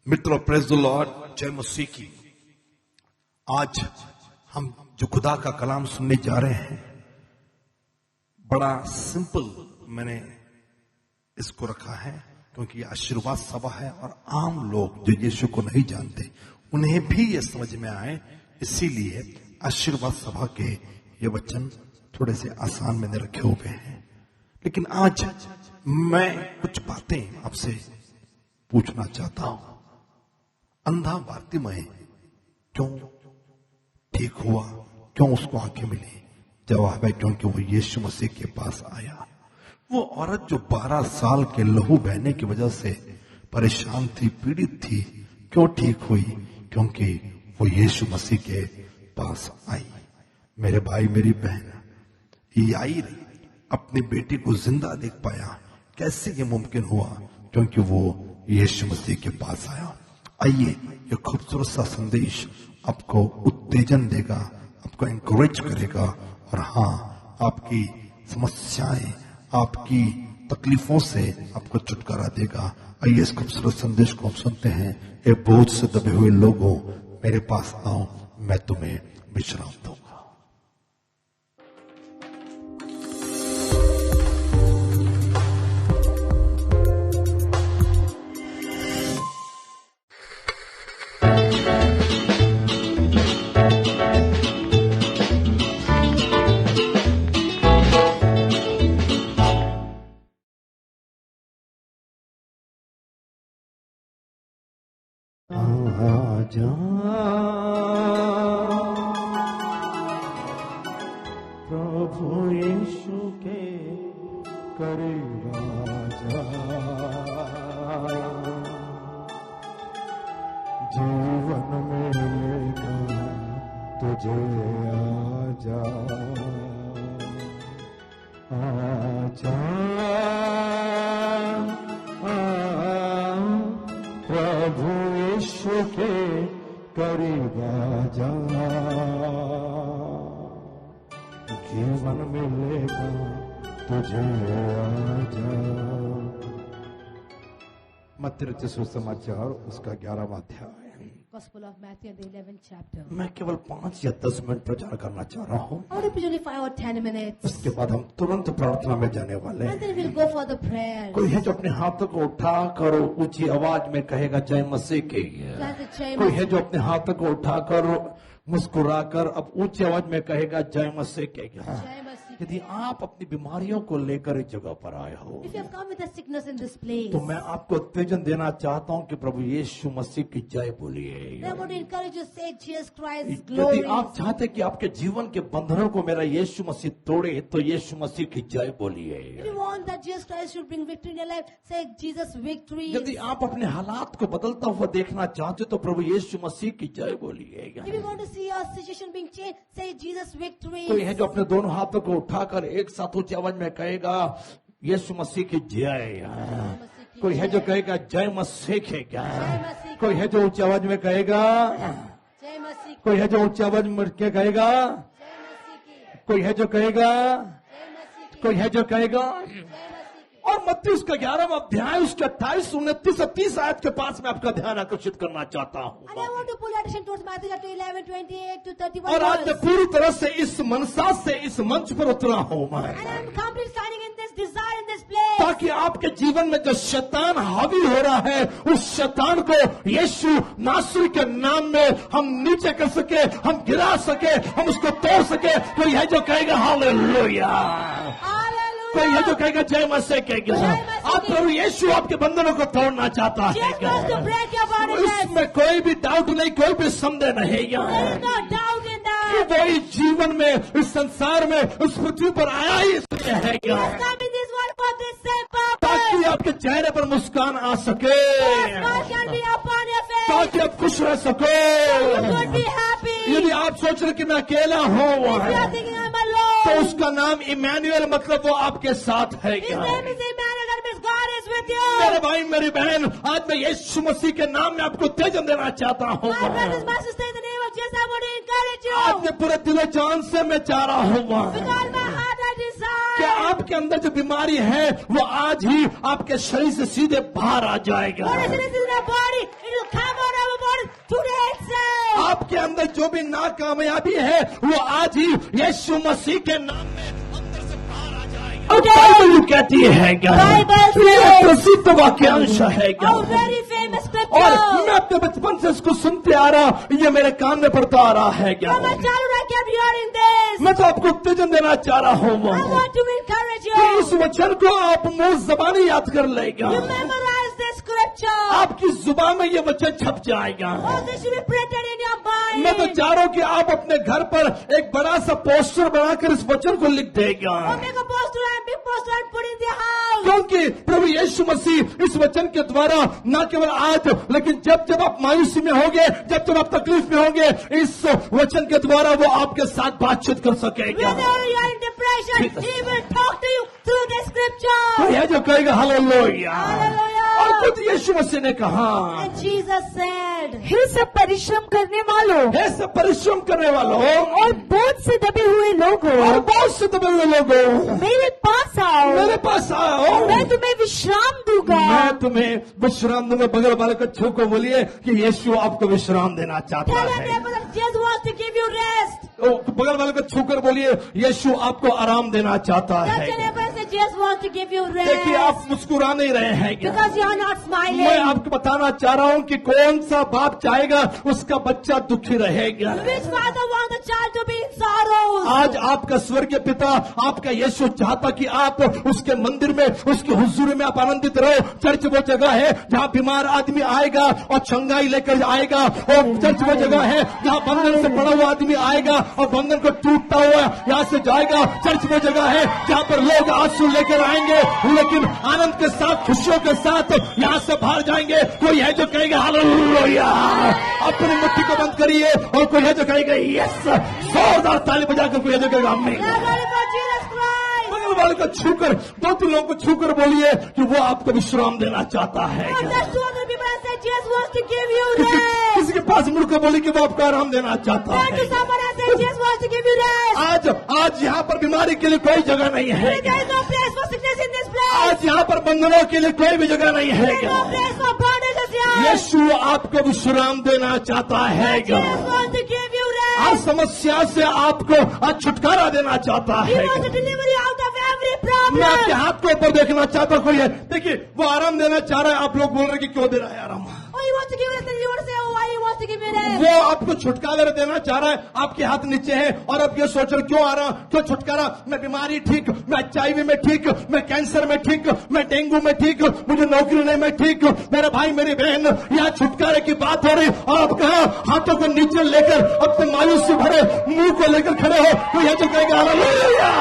मित्रों, praise the Lord, जय मसीह की। आज हम जो खुदा का कलाम सुनने जा रहे हैं, बड़ा सिंपल मैंने इसको रखा है क्योंकि ये आशीर्वाद सभा है और आम लोग जो यीशु को नहीं जानते उन्हें भी ये समझ में आए, इसीलिए आशीर्वाद सभा के ये वचन थोड़े से आसान मैंने रखे हुए हैं। लेकिन आज मैं कुछ बातें आपसे पूछना चाहता हूं। अंधा बार्तिमय क्यों ठीक हुआ, क्यों उसको आंखें मिली? जवाब है क्योंकि वो यीशु मसीह के पास आया। वो औरत जो 12 साल के लहू बहने की वजह से परेशान थी, पीड़ित थी, क्यों ठीक हुई? क्योंकि वो यीशु मसीह के पास आई। मेरे भाई, मेरी बहन, याईर अपनी बेटी को जिंदा देख पाया। कैसे ये मुमकिन हुआ? क्योंकि वो यीशु मसीह के पास आया। आइए, ये खूबसूरत सा संदेश आपको उत्तेजन देगा, आपको एनकरेज करेगा और हाँ, आपकी समस्याएं, आपकी तकलीफों से आपको छुटकारा देगा। आइए इस खूबसूरत संदेश को हम सुनते हैं। एक बोझ से दबे हुए लोगों, मेरे पास आओ, मैं तुम्हें विश्राम दूंगा। आजा प्रभु यीशु के करीब आजा, जीवन में लेगा तुझे आजा, आजा प्रभु यीशु के करीब आजा, जीवन मिलेगा तुझे आजा। मत्ती रचित सुसमाचार उसका 11वां अध्याय। Gospel of Matthew, the 11th chapter. मैं केवल 5 या 10 मिनट प्रचार करना चाह रहा हूँ। I want to only 5 or 10 minutes. उसके बाद हम तुरंत प्रार्थना में जाने वाले And हैं। then we'll go for the prayer. कोई है जो अपने हाथों को उठा कर ऊंची आवाज में कहेगा जय मसीह की। Like the chain. कोई है जो अपने हाथों को उठाकर मुस्कुराकर अब ऊंची आवाज में कहेगा जय मसीह के। Jai Masih. यदि आप अपनी बीमारियों को लेकर इस जगह पर आए हो If you have come with a sickness in this place, तो मैं आपको उत्तेजन देना चाहता हूं कि प्रभु यीशु मसीह की जय बोलिए। then I want to encourage you to say Jesus Christ यदि glory. आप चाहते कि आपके जीवन के बंधनों को मेरा यीशु मसीह तोड़े तो यीशु मसीह की जय बोलिए। If you want that Jesus Christ should bring victory in your life, say Jesus victory. यदि आप अपने हालात को बदलता हुआ देखना चाहते तो प्रभु यीशु मसीह की जय बोलिए। If you want to see your situation being changed, say Jesus victory. कोई है जो अपने दोनों हाथों को उठाकर एक साथ ऊंची आवाज में कहेगा यीशु मसीह की जय। कोई है जो कहेगा जय मसीह की जय। कोई है जो ऊंची आवाज में कहेगा, जय मसीह की, कोई है जो ऊंची आवाज में कहेगा, जय मसीह की, कोई है जो कहेगा, जय मसीह की, कोई है जो कहेगा। जय मसीह की. और मत्ती उसका 11वां अध्याय उसके 28, 29 और 30 आयत के पास मैं आपका ध्यान आकर्षित करना चाहता And I हूँ। want to pull your attention towards Matthew chapter 11, 28 to 31 और आज मैं verse. पूरी तरह से इस मनसा से इस मंच पर उतरा हूँ मैं, And I'm completely standing in this desire in this place. ताकि आपके जीवन में जो शैतान हावी हो रहा है उस शैतान को यीशु नासरी के नाम में हम नीचे कर सके, हम गिरा सके, हम उसको तोड़ सके। कोई है जो कहेगा हालेलुया, कोई है जो कहेगा जय मसीह के। आप प्रभु यीशु आपके बंधनों को तोड़ना चाहता है Jesus wants to break your bondages. इसमें कोई भी डाउट नहीं, कोई भी संदेह नहीं There is no doubt in that. वही जीवन में इस संसार में उस पृथ्वी पर आया ही इसलिए है He has come in this world for this same ताकि purpose. आपके चेहरे पर मुस्कान आ सके, God can be upon your face. ताकि आप खुश रह सको। You could be happy. यदि आप सोच रहे कि मैं अकेला हूँ If you are thinking I'm alone, तो उसका नाम इमैनुएल, मतलब वो आपके साथ है। His name is Emmanuel, that means God is with you. मेरे भाई, मेरी बहन, आज मैं यीशु मसीह के नाम में आपको उत्तेजन देना चाहता हूँ। My brothers, my sisters, in the name of Jesus, I want to encourage you. आज मैं पूरे दिलो जान से मैं चाह रहा हूँ With all my heart, I desire. कि आपके अंदर जो बीमारी है वो आज ही आपके शरीर से सीधे बाहर आ जाएगा। What is in your body? It will come भी नाकामयाबी है वो आज ही यीशु मसीह के नाम में अंदर से बाहर आ जाएगी। बाइबल कहती है क्या? ये प्रसिद्ध वाक्यांश है क्या? very famous और scripture. मैं अपने बचपन से इसको सुनते आ रहा, ये मेरे कान में पड़ता आ रहा है क्या? From my childhood I kept hearing this. मैं तो आपको उत्तेजन देना चाह रहा हूँ I want to encourage कि इस you. वचन को आप मुंह जबानी याद कर लेगा, You memorize this scripture. आपकी जुबान में ये वचन छप जाएगा। Oh, this should be printed in your mind. मैं तो चाह रहा हूँ कि आप अपने घर पर एक बड़ा सा पोस्टर बनाकर इस वचन को लिख देगा, Or make a poster and big poster and put in the house. क्योंकि प्रभु यीशु मसीह इस वचन के द्वारा न केवल आज लेकिन जब जब आप मायूसी में होंगे, जब जब आप तकलीफ में होंगे, इस वचन के द्वारा वो आपके साथ बातचीत कर सकेगा। Whether you are in depression, he will talk to you through the scripture. कोई है जो कहेगा हालेलुया। Hallelujah. और खुद यीशु मसीह ने कहा, And Jesus said, हे सब परिश्रम करने वालों हे सब परिश्रम करने वालों और बोझ से दबे हुए लोगों, और बहुत से दबे हुए लोगों, मेरे पास आओ, मेरे पास आओ, मैं तुम्हें विश्राम दूंगा। मैं तुम्हें विश्राम दूंगा। बगल वाले को छू को बोलिए कि यीशु आपको विश्राम देना चाहता tell your है। neighbor that Jesus wants to give you rest. बगल वाले को छूकर बोलिए यीशु आपको आराम देना चाहता Tell your है। neighbor that Jesus wants to give you देखिए आप rest. मुस्कुरा नहीं रहे हैं क्या? Because you are not मैं smiling. आपको बताना चाह रहा हूँ कि कौन सा बाप चाहेगा उसका बच्चा दुखी रहेगा। Which father wants the child to be in sorrows? आज आपका स्वर्गीय पिता, आपका यीशु चाहता कि आप उसके मंदिर में, उसके हुजूर में आप आनंदित रहो। चर्च वो जगह है जहाँ बीमार आदमी आएगा और चंगाई लेकर आएगा, और चर्च वो जगह है जहाँ बंधन से पड़ा हुआ आदमी आएगा और बंधन को टूटता हुआ यहाँ से जाएगा। चर्च वो जगह है जहाँ पर लोग आंसू लेकर आएंगे लेकिन आनंद के साथ, खुशियों के साथ यहाँ से बाहर जाएंगे। कोई है जो कहेगा हालेलुया। अपनी मुट्ठी को बंद करिए और कोई है जो कहेगा यस। जोरदार ताली बजाकर कोई है जो कहेगा आमीन। Now glory for Jesus Christ. बगल वाले को छूकर, दो तीन लोगों को छूकर बोलिए कि वो आपको विश्राम देना चाहता है। Now there's two other people that say Jesus wants to give you किसी rest. किसी के पास मुड़कर बोलिए कि वो आपको आराम देना चाहता Turn to है। someone and say Jesus wants to give you rest. आज यहाँ पर बीमारी के लिए कोई जगह नहीं है। There is no place for sickness in this place. आज यहाँ पर बंधनों के लिए कोई भी जगह नहीं है। There is no place for bondages here. यीशु आपको विश्राम देना चाहता है। Jesus wants to give you her rest. समस्या से आपको आज छुटकारा देना चाहता He है। wants to deliver you out of every मैं आपके problem. हाथ के ऊपर देखना चाहता हूँ। कोई है, देखिए वो आराम देना चाह रहा है। आप लोग बोल रहे हैं कि क्यों दे रहा है आराम? Oh, he wants to give you rest, and you want to say, oh, why he wants to give you rest? वो आपको छुटकारा देना चाह रहा है। आपके हाथ नीचे है और आप ये सोच रहे हो, क्यों आ रहा, क्यों छुटकारा? मैं बीमारी ठीक, मैं HIV में ठीक, मैं कैंसर में ठीक, मैं डेंगू में ठीक, मुझे नौकरी नहीं, मैं ठीक, मेरा भाई मेरी बहन, यहाँ छुटकारे की बात हो रही और आप कहा हाथों को नीचे लेकर अपने मायूसी भरे मुंह को लेकर खड़े हो। तो यह जो कहेगा हालेलुया।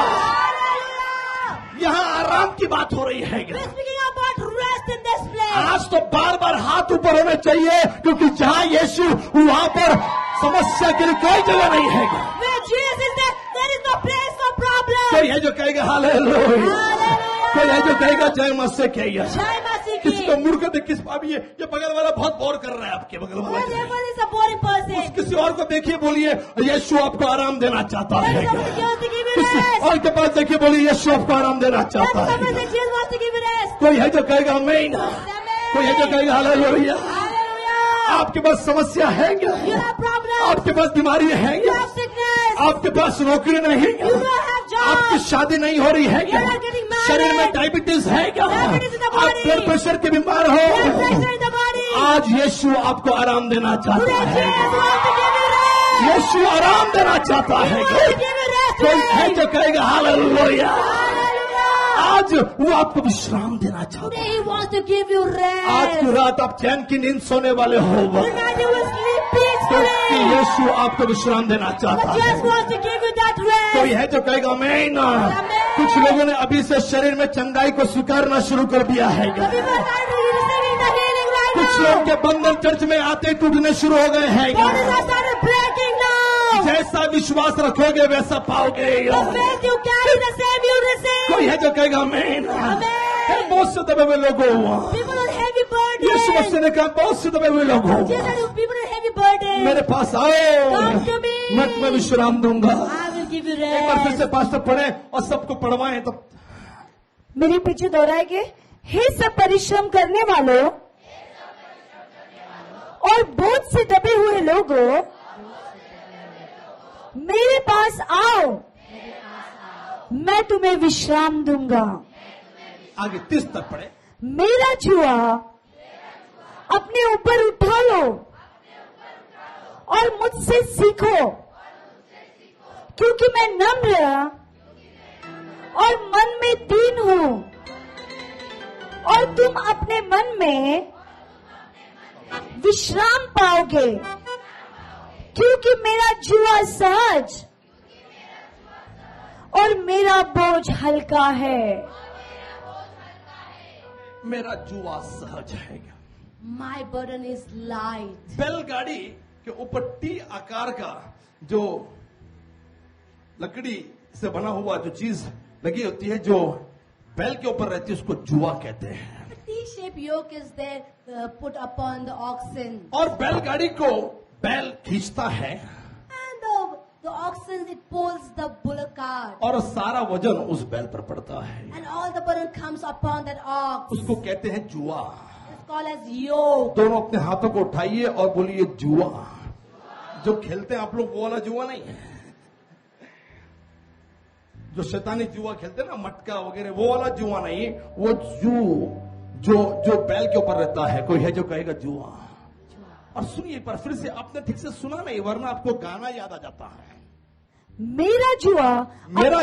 यहाँ आराम की बात हो रही है। We're speaking about rest in this place. आज तो बार बार हाथ ऊपर होने चाहिए, क्योंकि जहाँ यीशु वहाँ पर समस्या के लिए कोई जगह नहीं है। Where Jesus is there is no place for problem. कोई है जो कहेगा हालेलुया। कोई है जो कहेगा जय मसीह के। Jai Masihi. किसी को मुड़ कर देख, किस अभी ये बगल वाला बहुत बोर कर रहा है। आपके बगल Your वाला neighbor is a boring person. किसी और को देखिए, बोलिए यीशु आपको आराम देना चाहता There है। is someone who wants to give you किसी rest. और के पास देखिए, बोलिए यीशु आपको आराम देना There is चाहता someone है। that Jesus wants to give you rest. कोई है जो कहेगा आमीन। Amen. कोई है जो कहेगा हालेलुया। Hallelujah. आपके पास समस्या है क्या? You have problems. आपके पास बीमारी है You क्या? have sickness. आपके पास नौकरी नहीं है क्या? You don't have job. आपकी शादी नहीं हो रही है क्या? You're not getting married. शरीर में डायबिटीज है क्या? Diabetes in the आप body. ब्लड प्रेशर के बीमार Blood हो? pressure in the body. आज यीशु आपको आराम देना चाहता Today है। Jesus wants to give you rest. यीशु आराम देना चाहता He है। wants to give you rest कोई है today. जो कहेगा हालेलुया। Hallelujah. आज वो आपको विश्राम देना चाहता Today है। he wants to give you आज की rest. रात आप चैन की नींद सोने वाले हो, Tonight you will sleep क्योंकि peacefully. यीशु आपको विश्राम देना But चाहता है। Jesus wants to give you that कोई rest. है जो कहेगा आमीन। कुछ लोगों ने अभी से शरीर में चंगाई को स्वीकारना शुरू कर दिया है। The people are receiving the healing right कुछ now. लोग के बंधन चर्च में आते ही टूटने शुरू हो गए हैं। Bodies are started breaking now. जैसा विश्वास रखोगे वैसा पाओगे। The faith you carry, the same you receive. कोई है जो कहेगा आमीन। Amen. बहुत से दबे हुए लोग हो। People on heavy Yeshu Masih burden. ने कहा बहुत से दबे हुए लोग हो, Jesus said, people on heavy burden. मेरे पास आओ, Come to me. मैं विश्राम दूंगा। I will give you एक बार फिर rest. से पास्टर पढ़े और सबको पढ़वाएं। तो मेरे पीछे दोहराएंगे। हे सब परिश्रम करने वालों और बोझ से दबे हुए लोगों, मेरे पास आओ, मैं तुम्हें विश्राम दूंगा। आगे 30 तक पढ़े। मेरा जुआ अपने ऊपर उठा लो और मुझसे सीखो, क्योंकि मैं नम्र और मन में दीन हूं, और तुम अपने मन में विश्राम पाओगे, क्योंकि मेरा जुआ सहज और मेरा बोझ हल्का है। मेरा जुआ सहज है। My burden is light. बैलगाड़ी के ऊपर टी आकार का जो लकड़ी से बना हुआ जो चीज लगी होती है, जो बैल के ऊपर रहती है, उसको जुआ कहते हैं। A T-shaped yoke is there put upon the oxen. और बैलगाड़ी को बैल खींचता है And the oxen, it pulls the bullock cart. और सारा वजन उस बैल पर पड़ता है। And all the burden comes upon that ox. उसको कहते हैं जुआ। It's called as yoke. दोनों अपने हाथों को उठाइए और बोलिए जुआ। जो खेलते हैं आप लोग, वो वाला जुआ नहीं है। जो शैतानी जुआ खेलते हैं ना, मटका वगैरह, वो वाला जुआ नहीं। वो जो बैल के ऊपर रहता है। कोई है जो कहेगा जुआ? और सुनिए एक बार फिर से, आपने ठीक से सुना नहीं, वरना आपको गाना याद आ जाता है। मेरा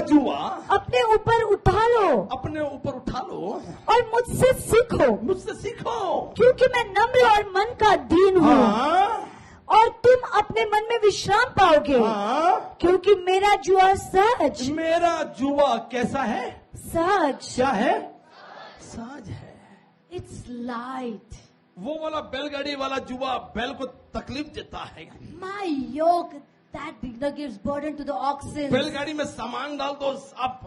जुआ अपने ऊपर उठा लो, अपने ऊपर उठा लो और मुझसे सीखो, मुझसे सीखो, क्योंकि मैं नम्र और मन का दीन हूँ, हाँ, और तुम अपने मन में विश्राम पाओगे, हाँ। क्योंकि मेरा जुआ सहज। मेरा जुआ कैसा है? सहज। क्या है? सहज है। It's light. वो वाला बैलगाड़ी वाला जुआ बैल को तकलीफ देता है। My yoke that gives burden to the oxen. बैलगाड़ी में सामान डाल दो आप,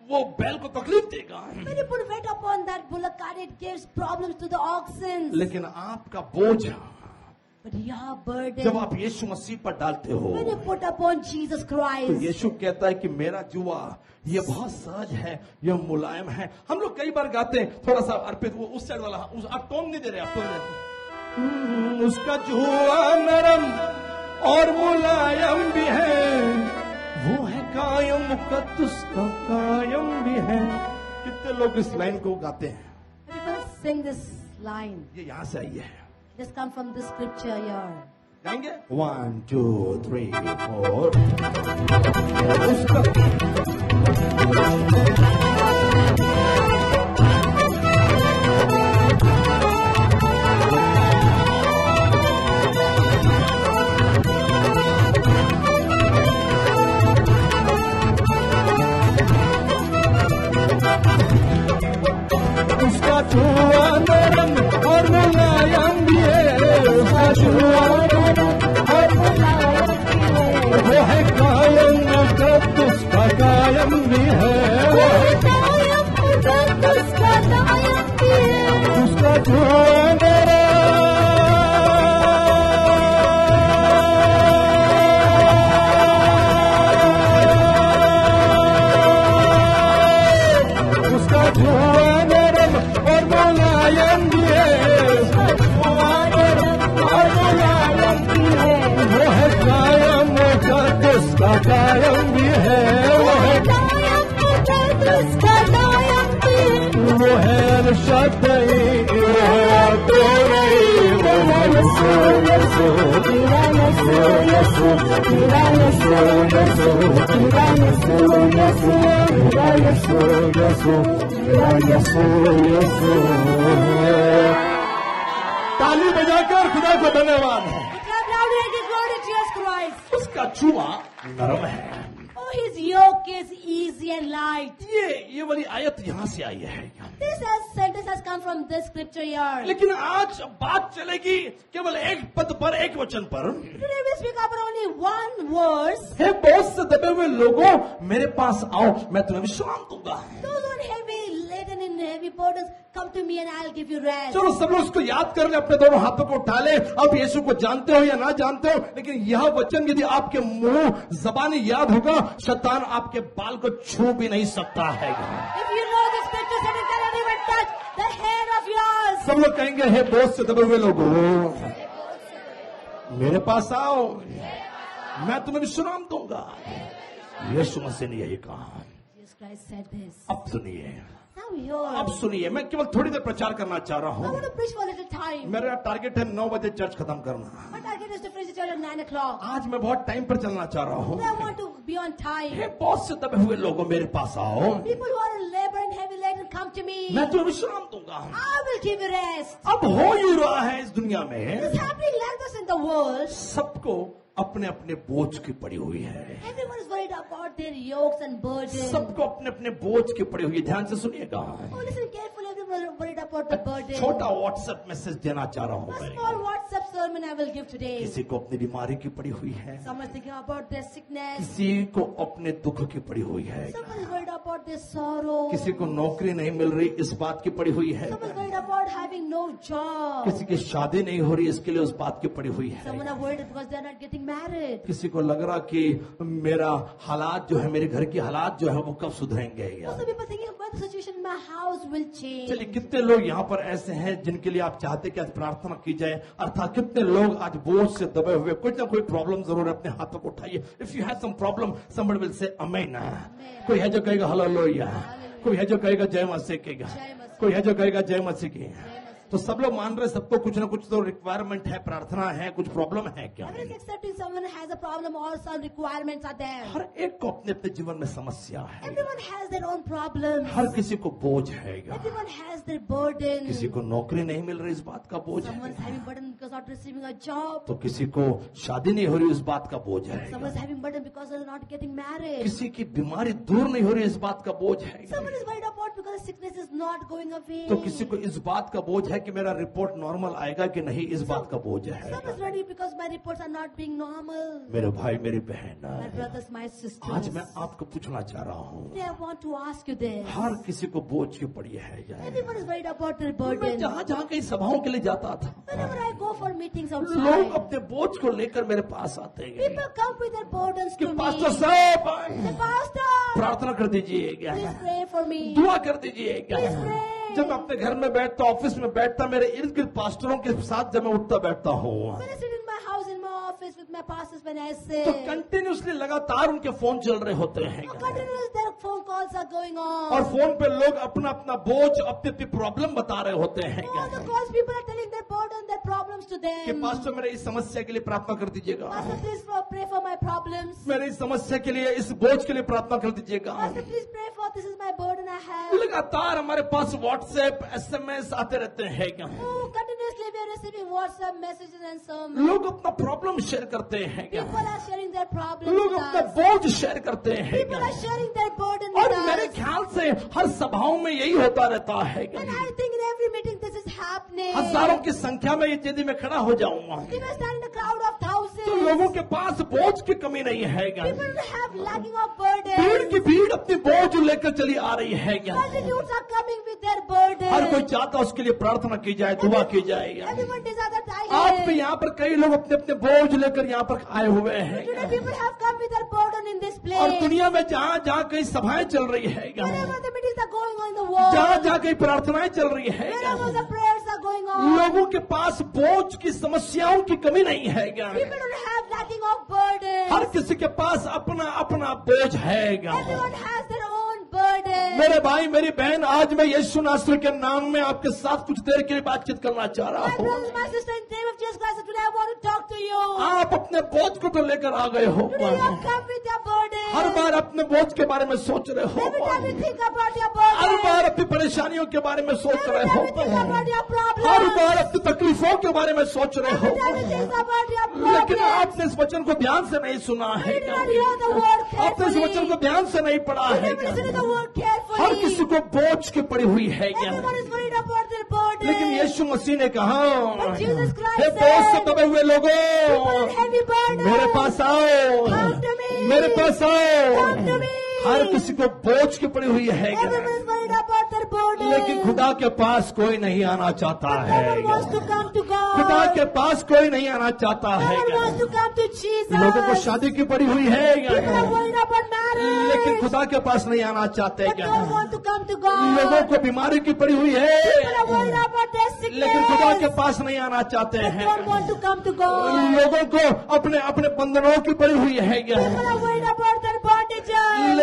वो बैल को तकलीफ देगा। When you put weight upon that bullock cart, it gives problems to the oxen. लेकिन आपका बोझ But your burden, जब आप यीशु मसीह पर डालते हो, when you put upon Jesus तो Christ, यीशु कहता है कि मेरा जुआ ये बहुत सहज है, ये मुलायम है। हम लोग कई बार गाते हैं, थोड़ा सा अर्पित, वो उस साइड वाला, आप टोन नहीं दे रहे, आप टोन दे रहे। उसका जुआ नरम और मुलायम भी है, वो है कायम मुकद्दस का कायम भी है। कितने लोग इस लाइन को गाते हैं? people sing this line. ये यहाँ से आई है। Just come from the scripture here. गाएंगे 1 2 3 4। उसका जुआ नरम और मुलायम भी है, उसका जुआ नरम और मुलायम भी है, वो है कायम मुकद्दस का कायम भी है, वो है कायम मुकद्दस का कायम भी है, उसका जुआ नरम कायम भी है, वो है कायम मुकद्दस का कायम भी है, वो है अल-शद्दई, वो है अल-तोरई, वो है यीशु यीशु तेरा यीशु यीशु तेरा यीशु यीशु तेरा यीशु यीशु तेरा यीशु यीशु तेरा यीशु यीशु। ताली बजाकर खुदा को धन्यवाद है। Clap loudly and give glory to Jesus Christ. उसका जुआ नरम है। Oh, his yoke is easy and light. ये वाली आयत यहाँ से आई है। This sentence has come from this scripture here. लेकिन आज बात चलेगी केवल एक पद पर, एक वचन पर। Today we speak about only one verse. हे बोझ से दबे हुए लोगों, मेरे पास आओ, मैं तुम्हें विश्राम दूंगा। Those who are heavy laden in heavy burdens, come to me and I'll give you rest. चलो सब लोग उसको याद कर ले, अपने दोनों हाथों को उठा ले। आप यीशु को जानते हो या ना जानते हो, लेकिन यह वचन यदि आपके मुंह जबानी याद होगा, शैतान आपके बाल को छू भी नहीं सकता है। If you know the scripture, Satan cannot even touch the hair of yours. सब लोग कहेंगे, हे बोझ से दबे हुए लोगों, मेरे पास आओ, मैं तुम्हें विश्राम दूंगा। यीशु मसीह ने यही कहा। Jesus Christ said this. अब सुनिए, Now hear. अब सुनिए, मैं केवल थोड़ी देर प्रचार करना चाह रहा I हूँ। want to preach for a little time. मेरा टारगेट है 9 बजे चर्च खत्म करना। My target is to finish the church at 9 o'clock. आज मैं बहुत टाइम पर चलना चाह रहा हूँ। But I want to be on time. हे, बहुत से दबे हुए लोगों मेरे पास आओ, People who are in labor and heavy laden, come to me. मैं तुम्हें विश्राम दूंगा। I will give you rest. अब हो ही रहा है इस दुनिया में, It's happening like this in the world. सबको अपने अपने बोझ की पड़ी हुई है। Everyone is worried about their yokes and burdens. सबको अपने अपने बोझ की पड़ी हुई है। ध्यान से सुनिएगा। Oh, listen carefully. Everyone is worried about the burden. छोटा व्हाट्सएप मैसेज देना चाह रहा हूँ A मैं। small WhatsApp sermon I will give today. किसी को अपनी बीमारी की पड़ी हुई है, Someone is thinking about their sickness. किसी को अपने दुख की पड़ी हुई है, Someone is worried about their sorrow. किसी को नौकरी नहीं मिल रही इस बात की पड़ी हुई है, Someone is worried about having no job. किसी की शादी नहीं हो रही इसके लिए उस बात की पड़ी हुई है, Someone are worried because they are not getting married. किसी को लग रहा कि मेरा हालात जो है, मेरे घर की हालात जो है वो कब सुधरेंगे। Also people thinking about the situation in my house will change. चलिए, कितने लोग यहाँ पर ऐसे हैं जिनके लिए आप चाहते कि आज प्रार्थना की जाए, अर्थात कितने लोग आज बोझ से दबे हुए, कुछ ना कोई प्रॉब्लम जरूर है, अपने हाथों को उठाइए। If you have some problem, somebody will say amen. कोई है जो कहेगा हालेलुया, कोई है जो कहेगा जय मसीह कहेगा, कोई है जो कहेगा जय मसीह की। तो सब लोग मान रहे, सबको कुछ ना कुछ तो रिक्वायरमेंट है, प्रार्थना है, कुछ प्रॉब्लम है क्या? Everyone is accepting someone has a problem or some requirements are there. हर एक को अपने अपने जीवन में समस्या है, Everyone has their own problems. हर किसी को बोझ है, Everyone has their burden. किसी को नौकरी नहीं मिल रही इस बात का बोझ Someone is है, having burden because not receiving a job. तो किसी को शादी नहीं हो रही इस बात का बोझ है, Someone is having burden because they're not getting married. किसी की बीमारी दूर नहीं हो रही इस बात का बोझ है, Someone is worried about because the sickness is not going away. तो किसी को इस बात का बोझ है कि मेरा रिपोर्ट नॉर्मल आएगा कि नहीं, इस बात का बोझ है। Some is worried because my reports are not being normal. मेरे भाई मेरी My बहन, brothers, my sisters. आज मैं आपको पूछना चाह रहा हूँ, Today I want to ask you this. हर किसी को बोझ की पड़ी है। Everyone is worried about their मैं burden. जहाँ जहाँ कई सभाओं के लिए जाता था, Whenever I go for meetings लोग outside, अपने बोझ को लेकर मेरे पास आते हैं people come with their burdens कि to पास्टर me. साहब The pastor, प्रार्थना कर दीजिएगा, please pray for me. दुआ कर दीजिएगा। Please pray. जब मैं अपने घर में बैठता, ऑफिस में बैठता, मेरे इर्द गिर्द पास्टरों के साथ जब मैं उठता बैठता हूँ, When I sit in my house, in my office with my pastors, when I तो say, कंटिन्यूसली लगातार उनके फोन चल रहे होते हैं, continuous their phone calls are going और on. फोन पे लोग अपना अपना बोझ, अपनी अपनी प्रॉब्लम बता रहे होते हैं All the calls, people are telling their burden, their problems to कि them. पास्टर मेरे इस समस्या के लिए प्रार्थना कर दीजिएगा, Pastor, please pray for my problems. मेरे इस समस्या के लिए, इस बोझ के लिए प्रार्थना कर दीजिएगा। Pastor, please pray for this is my burden I have. लगातार हमारे पास व्हाट्सएप SMS आते रहते हैं। Oh, continuously we are receiving WhatsApp messages and some. लोग अपना प्रॉब्लम शेयर करते हैं, People are sharing their problems लोग with अपना us. बोझ शेयर करते हैं, People are sharing their burden और with मेरे us. ख्याल से हर सभाओं में यही होता रहता है। And I think in every meeting this is happening. हजारों की संख्या में यदि मैं खड़ा हो जाऊंगा, If I stand in a crowd of तो thousands, लोगों के पास बोझ की कमी नहीं है। people will have lacking of भीड़ burden. की भीड़ अपनी बोझ लेकर चली आ रही है। Multitudes are coming with their burden. हर कोई चाहता उसके लिए प्रार्थना की जाए, दुआ की जाए। Everyone desires that I आप hear. भी यहाँ पर कई लोग अपने अपने बोझ लेकर यहाँ पर आए हुए हैं, Today people have come with their burden in this और place. दुनिया में जहाँ जहाँ कई सभाएं चल रही है, Wherever the meetings are going on in the world, जहाँ जहाँ कई प्रार्थनाएं चल रही है, wherever the prayers are going on, लोगों के पास बोझ की समस्याओं की कमी नहीं है। people don't have lacking of burden. हर किसी के पास अपना अपना बोझ है। Everyone has their own burden. मेरे भाई मेरी बहन, आज मैं यीशु नासरी के नाम में आपके साथ कुछ देर के लिए बातचीत करना चाह रहा My हूँ। brothers, my sisters, in the name of Jesus Christ, today I want to talk to you. आप अपने बोझ को तो लेकर आ गए हो, Today you have come with your burden. हर बार अपने बोझ के बारे में सोच रहे हो, Every time you think about your her burden, बार अपनी परेशानियों के बारे में सोच every रहे time हो, you think about your her problems, बार अपनी तकलीफों के बारे में सोच रहे हो, every time you think about your लेकिन problems, आपने इस वचन को ध्यान से नहीं सुना है, you did not hear the word आपने इस वचन को carefully. ध्यान से नहीं पढ़ा You है। never listen to the word her carefully. किसी को बोझ की पड़ी हुई है क्या? Everyone is worried about their burden. लेकिन यीशु मसीह ने कहा, But Jesus Christ हे बोझ से said, दबे हुए लोगों, people with heavy burden, मेरे पास आओ, come to me. मेरे पास आओ। Come to me. हर किसी को बोझ की पड़ी हुई है क्या? Everyone is worried about their borders. लेकिन खुदा के पास कोई नहीं आना चाहता But है। no one wants to come to God. खुदा के पास कोई नहीं आना चाहता No है। one wants to come to Jesus. लोगों को शादी की पड़ी हुई है, People are worried about marriage. लेकिन खुदा के पास नहीं आना चाहते But क्या? don't want to come to God. लोगों को बीमारी की पड़ी हुई है, People are worried about their sickness. लेकिन खुदा के पास नहीं आना चाहते But हैं। don't want to come to God. लोगों को अपने अपने बंधनों की पड़ी हुई है, People are worried about their bondages.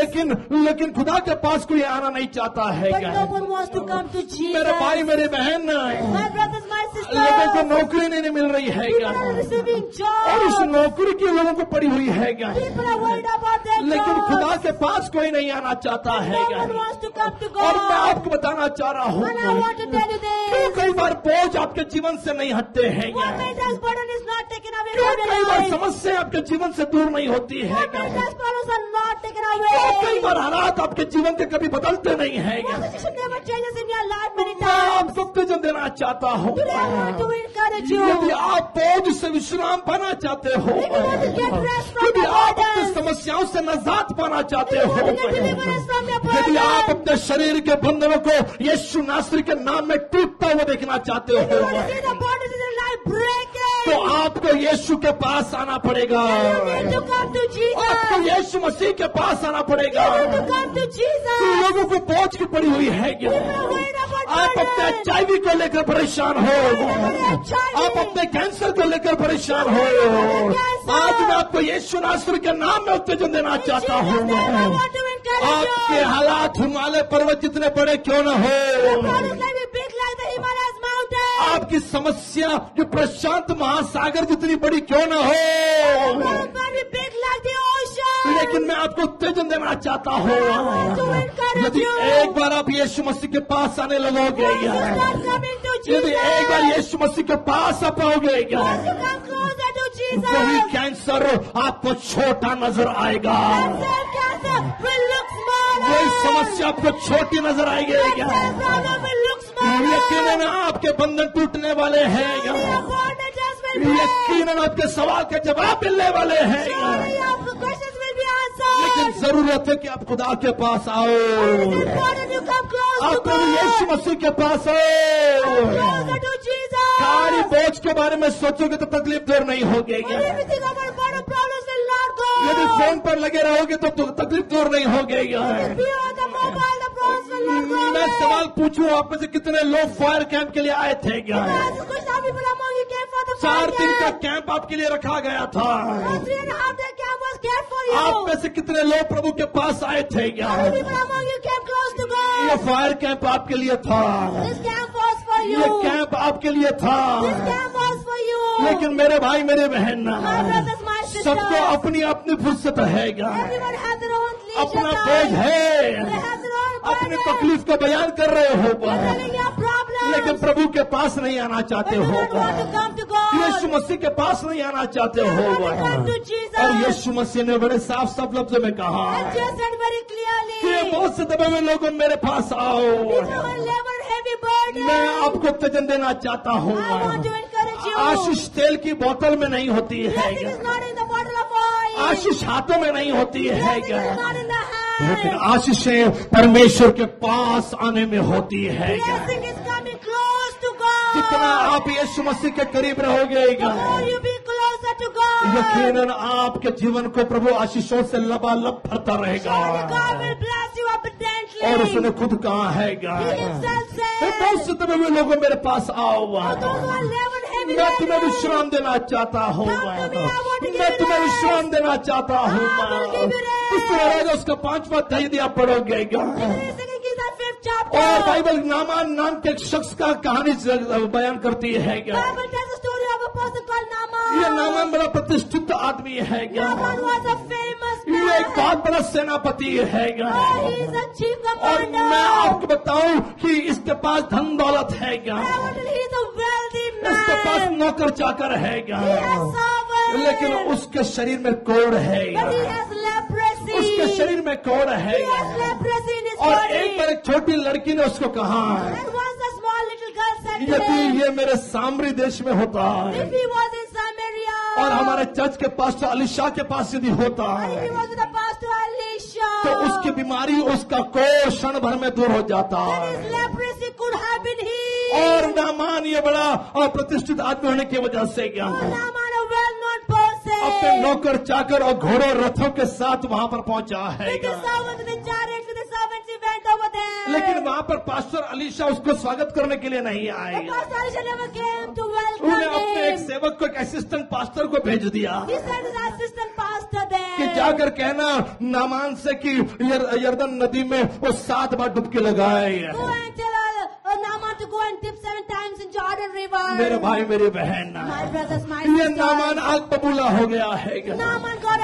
लेकिन खुदा के पास कोई आना नहीं चाहता है। But no one wants to come to Jesus. मेरे भाई मेरे बहन, My brothers, my sisters. लोगों को नौकरी नहीं मिल रही है, People are receiving और उस jobs. नौकरी की लोगों को पड़ी हुई है, People are worried about their लेकिन jobs. खुदा के पास कोई नहीं आना चाहता है। No one wants to come to और मैं God. आपको बताना चाह रहा हूँ, And I want to tell you क्यों this. कई बार बोझ आपके जीवन से नहीं हटते हैं, One man's burden is not taken away क्यों from कई your बार life. समस्या आपके जीवन से दूर नहीं होती है, One man's problems are not taken क्यों कई away. बार हालात आपके जीवन के कभी बदलते नहीं है। One situation never changes in your life many मैं times. आपको उत्तेजन देना चाहता हूँ, Today I want to encourage you. यदि आप बोझ से विश्राम पाना चाहते हो, If you want to get rest from यदि your आप अपनी burdens, समस्याओं से निजात पाना चाहते if you हो, want to get deliverance from your यदि आप burdens, अपने शरीर के बंधनों को यीशु नासरी के नाम में टूटता हुआ देखना चाहते if you want हो, to see the burdens in your life breaking, तो आपको यीशु के पास आना पड़ेगा। you need to come to आपको Jesus. यीशु मसीह के पास आना पड़ेगा। You need to come to Jesus. लोगों को बोझ की पड़ी हुई है क्या? People are worried about आप अपने burdens. HIV को लेकर परेशान हो, आप अपने कैंसर को लेकर परेशान हो, आज मैं आपको यीशु नासरी के नाम में उत्तेजन देना चाहता Jesus' हूँ। name, I want to encourage आपके you. हालात हिमालय पर्वत जितने बड़े क्यों न हो, Problems may be big like the Himalayas mountain. आपकी समस्या जो प्रशांत महासागर जितनी बड़ी क्यों न हो, Problems may be big like the ocean. लेकिन मैं आपको उत्तेजन देना चाहता हूँ, I want to encourage यदि you. एक बार आप यीशु मसीह के पास आने लगोगे, Once you start coming to यदि Jesus, एक बार यीशु मसीह के पास आप आओगे, once you come closer to वही Jesus, कैंसर आपको छोटा नजर आएगा, cancer will look smaller. वही समस्या आपको छोटी नजर आएगी। That problem will look smaller. यकीनन आपके बंधन टूटने वाले हैं, Your bondages will break. यकीनन आपके सवाल के जवाब मिलने वाले हैं, Surely your questions will be लेकिन answered. जरूरत है कि आप खुदा के पास आओ, It is important you come close आप to प्रभु यीशु God. मसीह के पास आओ। Closer to Jesus. सारी बोझ के बारे में सोचोगे तो तकलीफ दूर नहीं होगी। When you think about burden problems will not go. यदि फोन पर लगे रहोगे तो तकलीफ दूर नहीं होगी। If you are the mobile, the problems will not go मैं away. सवाल पूछूं, आप में से कितने लोग फायर कैंप के लिए आए थे क्या? Ask the question, how people among you came for the 4 दिन का fire? कैंप आपके लिए रखा गया था। 3.5 day camp was cared for आप you. में से कितने लोग प्रभु के पास आए थे क्या? How many people among you came close to ये God? फायर कैंप आपके लिए था, This camp was for you. ये कैंप आपके लिए था। This camp was for you. लेकिन मेरे भाई मेरे बहन, My brothers, my sisters. सबको अपनी अपनी फुर्सत है क्या? Everyone has their own leisure अपना time. बोझ They है, have their own अपनी burden. तकलीफ का बयान कर रहे हो, They're telling your problems. लेकिन प्रभु के पास नहीं आना चाहते But you हो, don't want to come to God. यीशु मसीह के पास नहीं आना चाहते You हो। want to come to Jesus. और यीशु मसीह ने बड़े साफ साफ लफ्जों में कहा And Jesus said very कि clearly, बहुत से दबे हुए लोग मेरे पास आओ, people will labor heavy burden. मैं आपको उत्तेजन देना चाहता हूँ। I want to encourage you. आशीष तेल की बोतल में नहीं होती है, Blessing is not in the bottle of oil. आशीष हाथों में नहीं होती है, Blessing is not in the लेकिन hand. आशीषें परमेश्वर के पास आने में होती है। Blessing is coming close to God. जितना आप यीशु मसीह के करीब रहोगे, The more you be closer to God, यकीनन आपके जीवन को प्रभु आशीषों से लबालब भरता रहेगा। surely God will bless you abundantly. और उसने खुद कहा है He himself said, बहुत से दबे हुए लोगों मेरे पास आओ, for those who are labored heavy मैं तुम्हें burden, विश्राम देना चाहता हूँ, Come to me, I want to give मैं you तुम्हें rest. विश्राम देना चाहता हूँ। I will give you rest. इस तरह रहेगा, उसका 5वां अध्याय यदि आप पढ़ोगे, Listening is the 5th chapter. और बाइबल नामान नाम के एक शख्स का कहानी बयान करती है। Bible tells the story of a person called ये Naaman. नामान बड़ा प्रतिष्ठित आदमी है, Naaman was a famous ये एक man. बहुत बड़ा सेनापति है, Oh, he is a chief और commander. मैं आपको बताऊं कि इसके पास धन दौलत है, I want to- He is a wealthy इसके पास man. नौकर चाकर है, He has servants. लेकिन उसके शरीर में कोढ़ है, But he has leprosy. उसके शरीर में कोढ़ है। He has leprosy in his और body. एक बार एक छोटी लड़की ने उसको कहा, And once a small little girl said to यदि him, ये मेरे सामरी देश में होता if he was in Samaria, और हमारे चर्च के पास्टर अलीशा के पास यदि होता, and if he was with the pastor Elisha, तो उसकी बीमारी उसका कोष क्षण भर में दूर हो जाता then है। his leprosy could have been healed. और नामान ये बड़ा और प्रतिष्ठित आदमी होने की वजह से क्या Oh, है, Naaman, a well-known person. अपने नौकर चाकर और घोड़ों रथों के साथ वहां पर पहुंचा है। With the servants and the chariots with the servants, he went over there. लेकिन वहां पर पास्टर अलीशा उसको स्वागत करने के लिए नहीं But आए। Pastor Elisha never came to उन्होंने welcome अपने एक him. सेवक को, एक असिस्टेंट पास्टर को भेज दिया He sent his assistant pastor कि there. जाकर कहना नामान से कि यरदन नदी में वो 7 बार डुबकी लगाए। Go and tell Naaman to go and dip 7 times in Jordan River. मेरे भाई मेरी बहन, My brothers, my ये नामान sisters. आग बबूला हो गया है, Naaman got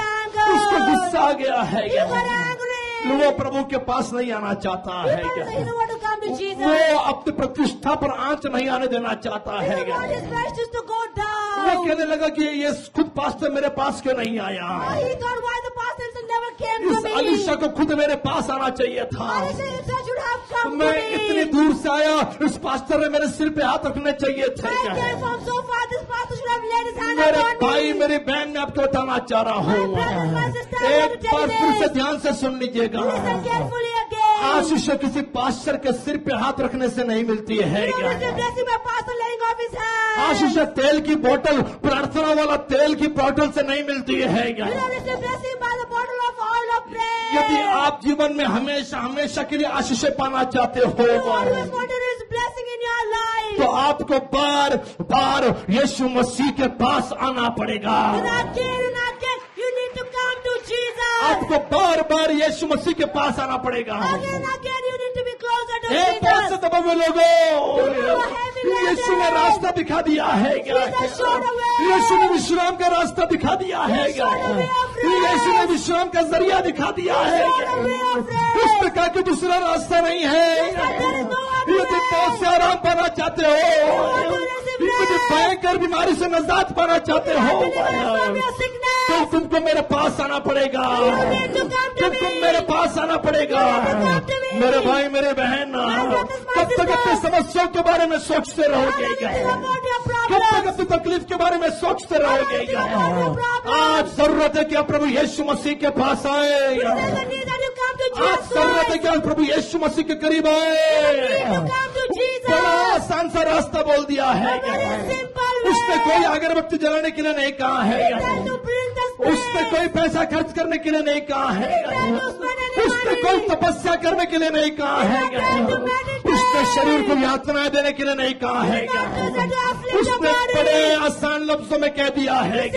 उसको anger. गुस्सा आ गया He है, got angry. वो प्रभु के पास नहीं आना चाहता He है, didn't want to come to Jesus. वो अपनी प्रतिष्ठा पर आंच नहीं आने देना चाहता He है। didn't want his precious to go वो down. कहने लगा कि ये खुद पास्टर मेरे पास क्यों नहीं आया, He thought, why the pastor himself never came इस to me. अलीशा को खुद मेरे पास आना चाहिए था। Elisha himself should have come to मैं इतनी me. दूर से आया, इस पास्टर ने मेरे सिर पे हाथ रखने चाहिए थे। I came from so far, this pastor should have laid his hand मेरे upon भाई me. मेरी बहन, मैं आपको बताना चाह रहा My हूँ, brothers, my sisters, I want एक to tell बार you फिर से this. ध्यान से सुन लीजिएगा। Listen carefully again. आशीष किसी पास्टर के सिर पे हाथ रखने से नहीं मिलती है। You don't receive blessing by pastor laying off his hand. आशीष तेल की बोतल, प्रार्थना वाला तेल की बोतल से नहीं मिलती है। You don't receive blessing by the bottle of oil of यदि prayer. आप जीवन में हमेशा हमेशा के लिए आशीष पाना चाहते You always हो, want to receive blessing in your life. तो आपको बार बार यीशु मसीह के पास आना पड़ेगा। And again, you need to come to Jesus. आपको बार बार यीशु मसीह के पास आना पड़ेगा। Again, you need to be closer to एक बार से Jesus. दबे हुए लोगों, यीशु ने रास्ता दिखा दिया है क्या? यीशु ने विश्राम का रास्ता दिखा दिया है क्या? यीशु ने विश्राम का जरिया दिखा दिया है क्या? इस प्रकार के दूसरा रास्ता नहीं है। यदि बहुत से आराम पाना चाहते हो, यदि भयंकर बीमारी से निजात पाना चाहते हो, तो तुमको मेरे पास आना पड़ेगा। तुमको मेरे पास आना पड़ेगा। मेरे भाई मेरे बहन, कब तक अपनी समस्याओं के बारे में सोचते रहोगे क्या? कब तक अपनी तकलीफ के बारे में सोचते रहोगे क्या? आज जरूरत है कि आप प्रभु यीशु मसीह के पास आए। आज जरूरत है कि आप प्रभु यीशु मसीह के करीब आए। बड़ा आसान सा रास्ता बोल दिया है। उसने कोई अगरबत्ती जलाने के लिए नहीं कहा है। उसने कोई पैसा खर्च करने के लिए नहीं कहा है। उसने कोई तपस्या करने के लिए नहीं कहा है। उसने शरीर को यातनाएं देने के लिए नहीं कहा है। उसने बड़े आसान लफ्जों में कह दिया है, ये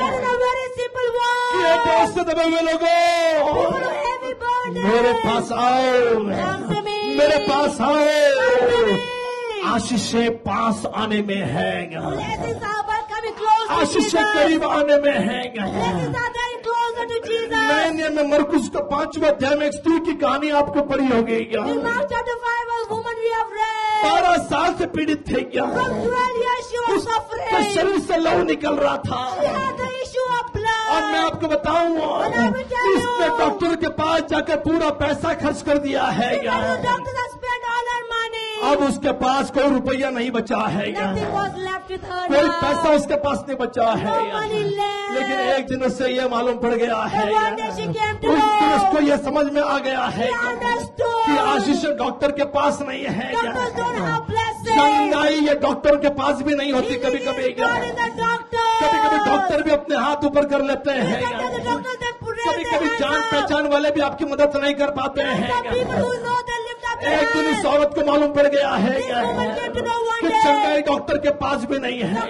दोस्त दबे हुए लोगों, मेरे पास आओ, मेरे पास आओ। आशीष पास आने में है, आशीष करीब आने में है। नए नियम में मरकुस का 5वें अध्याय में एक स्त्री की कहानी आपको पढ़ी होगी। 12 साल से पीड़ित थे क्या? उसके शरीर से लहू निकल रहा था। और मैं आपको बताऊं, इसने डॉक्टर के पास जाकर पूरा पैसा खर्च कर दिया है। अब उसके पास कोई रुपया नहीं बचा है, कोई पैसा उसके पास नहीं बचा है। लेकिन एक दिन उससे यह मालूम पड़ गया है, उस दिन उसको यह समझ में आ गया है कि आशीष डॉक्टर के पास नहीं है। चंगाई ये डॉक्टर के पास भी नहीं होती। कभी कभी डॉक्टर भी अपने हाथ ऊपर कर लेते हैं। कभी कभी जान पहचान वाले भी आपकी मदद नहीं कर पाते हैं। एक दिन इस औरत को मालूम पड़ गया है कि चंगाई डॉक्टर के पास भी नहीं है।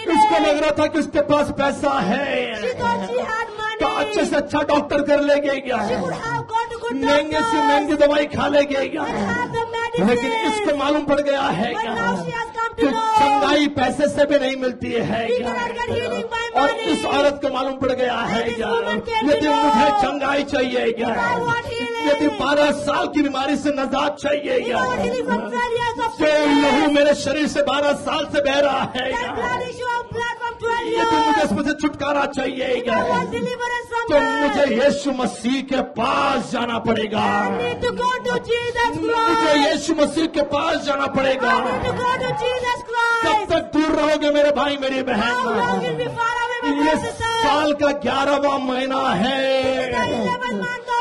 इसको लग रहा था कि उसके पास पैसा है तो अच्छे से अच्छा डॉक्टर कर लेंगे क्या, महंगे से महंगी दवाई खा लेंगे क्या। लेकिन इसको मालूम पड़ गया है कि चंगाई पैसे से भी नहीं मिलती है। और इस औरत को मालूम पड़ गया है यदि मुझे चंगाई चाहिए क्या, यदि 12 साल की बीमारी से निजात चाहिए क्या, जो लहू मेरे शरीर से 12 साल से बह रहा है, यदि मुझे इसमें से छुटकारा चाहिए क्या, तो मुझे यीशु मसीह के पास जाना पड़ेगा। मुझे यीशु मसीह के पास जाना पड़ेगा। कब तक दूर रहोगे मेरे भाई मेरी बहन? ये साल का 11वां महीना है।